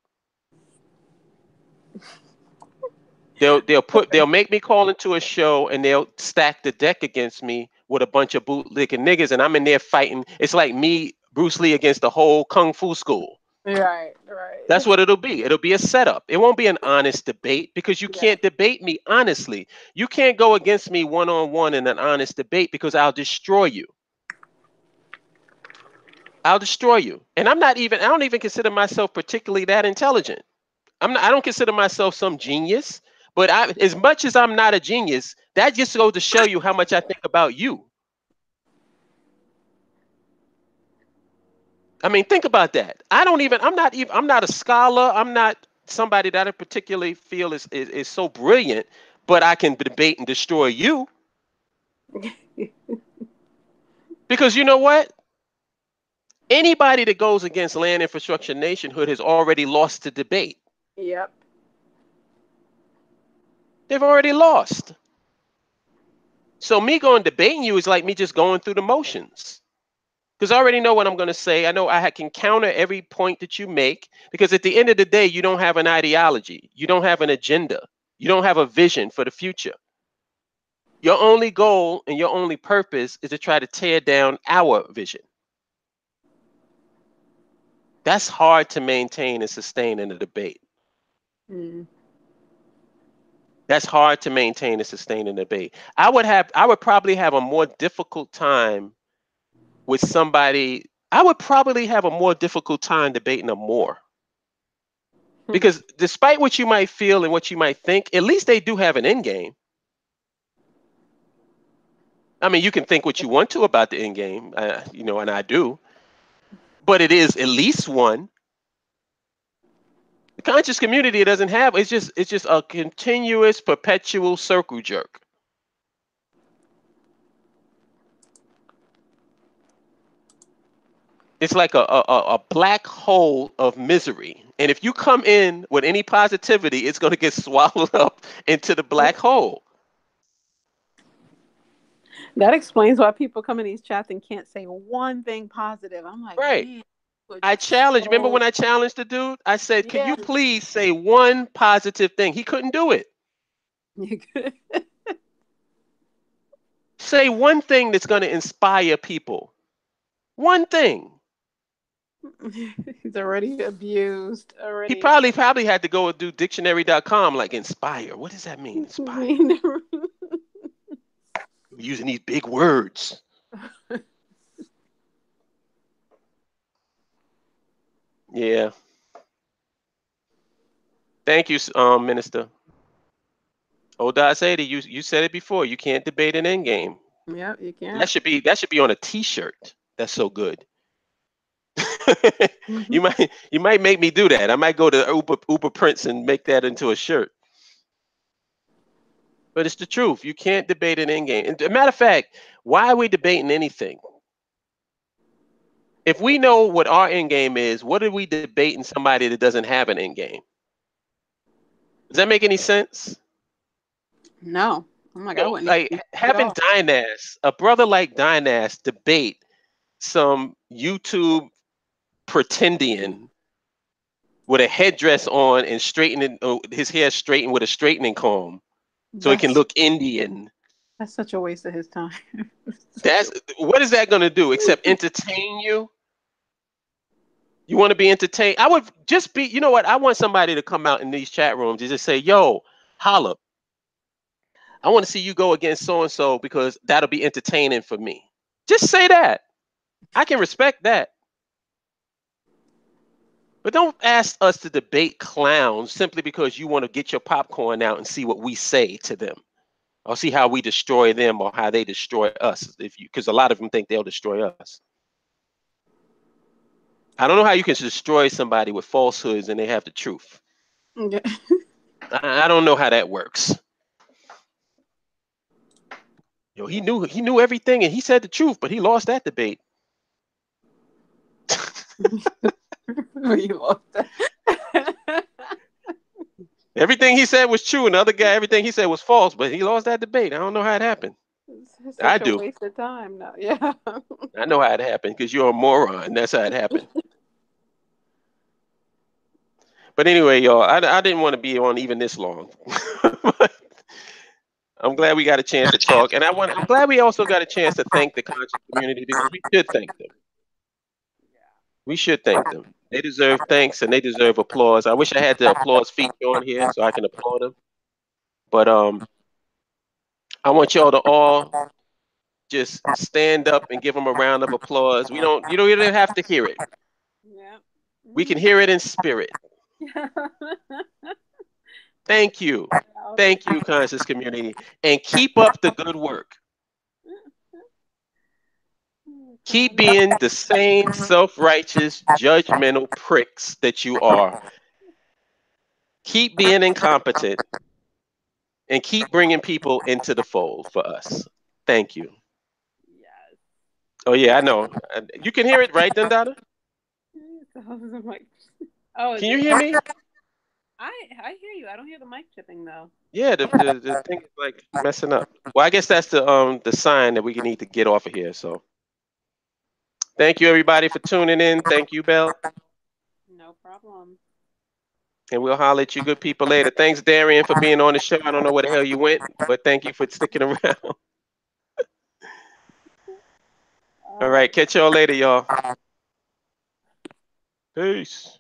A: They'll make me call into a show and they'll stack the deck against me with a bunch of bootlicking niggas, and I'm in there fighting. It's like me, Bruce Lee, against the whole kung fu school.
B: Right.
A: That's what it'll be. It'll be a setup. It won't be an honest debate because you can't debate me honestly. You can't go against me one-on-one in an honest debate because I'll destroy you. I'll destroy you. And I don't even consider myself particularly that intelligent. I don't consider myself some genius, but as much as I'm not a genius, that just goes to show you how much I think about you. I mean, think about that. I'm not a scholar. I'm not somebody that I particularly feel is so brilliant, but I can debate and destroy you. Because you know what? Anybody that goes against land infrastructure nationhood has already lost the debate.
B: Yep.
A: They've already lost. So me going debating you is like me just going through the motions. Because I already know what I'm going to say. I know I can counter every point that you make. Because at the end of the day, you don't have an ideology. You don't have an agenda. You don't have a vision for the future. Your only goal and your only purpose is to try to tear down our vision. That's hard to maintain and sustain in a debate. That's hard to maintain and sustain in a debate. I would probably have a more difficult time with somebody. I would probably have a more difficult time debating a Moor. Because despite what you might feel and what you might think, at least they do have an end game. I mean, you can think what you want to about the end game, and I do. But it is at least one. The conscious community doesn't have. It's just a continuous, perpetual circle jerk. It's like a black hole of misery. And if you come in with any positivity, it's going to get swallowed up into the black hole.
B: That explains why people come in these chats and can't say one thing positive. I'm like,
A: right.
B: Man,
A: I challenged. Remember when I challenged the dude? I said, "Can you please say one positive thing?" He couldn't do it. Say one thing that's going to inspire people. One thing.
B: He's already abused.
A: He probably had to go and do dictionary.com, like inspire. What does that mean? Inspire. Using these big words. Yeah. Thank you, Minister. Oda Sadie, you said it before. You can't debate an end game.
B: Yeah, you can't.
A: That should be on a T-shirt. That's so good. You might make me do that. I might go to Uber Prince and make that into a shirt. But it's the truth. You can't debate an end game. And a matter of fact, why are we debating anything? If we know what our end game is, what are we debating somebody that doesn't have an end game? Does that make any sense?
B: No. I'm like, I
A: So,
B: wouldn't
A: like
B: even at
A: having
B: all.
A: Dynas, a brother like Dynas, debate some YouTube pretendian with a headdress on and straightening his hair straightened with a straightening comb so it can look Indian.
B: That's such a waste of his time.
A: That's what is that going to do except entertain you? You want to be entertained? I would just be, you know what? I want somebody to come out in these chat rooms and just say, yo, Holip, I want to see you go against so and so because that'll be entertaining for me. Just say that. I can respect that. But don't ask us to debate clowns simply because you want to get your popcorn out and see what we say to them. Or see how we destroy them or how they destroy us. Because a lot of them think they'll destroy us. I don't know how you can destroy somebody with falsehoods and they have the truth.
B: Yeah.
A: I don't know how that works. Yo, he knew everything and he said the truth, but he lost that debate.
B: You lost that.
A: Everything he said was true, and the other guy, everything he said was false, but he lost that debate. I don't know how it happened.
B: It's
A: I
B: such a
A: do.
B: waste of time now. Yeah.
A: I know how it happened because you're a moron. That's how it happened. But anyway, y'all, I didn't want to be on even this long. I'm glad we got a chance to talk, and I'm glad we also got a chance to thank the conscious community because we should thank them. We should thank them. They deserve thanks and they deserve applause. I wish I had the applause feature on here so I can applaud them. But I want y'all to all just stand up and give them a round of applause. You don't even have to hear it.
B: Yeah.
A: We can hear it in spirit. Thank you. Thank you, conscious community. And keep up the good work. Keep being the same self-righteous, judgmental pricks that you are. Keep being incompetent and keep bringing people into the fold for us. Thank you.
B: Yes.
A: Oh, yeah, I know. You can hear it, right, Dundada?
B: Oh,
A: Can you hear me?
B: I hear you. I don't hear the mic chipping though.
A: Yeah, the thing is like messing up. Well, I guess that's the sign that we need to get off of here. So thank you everybody for tuning in. Thank you, Belle.
B: No problem.
A: And we'll holler at you good people later. Thanks, Darian, for being on the show. I don't know where the hell you went, but thank you for sticking around. All right, catch y'all later, y'all. Peace.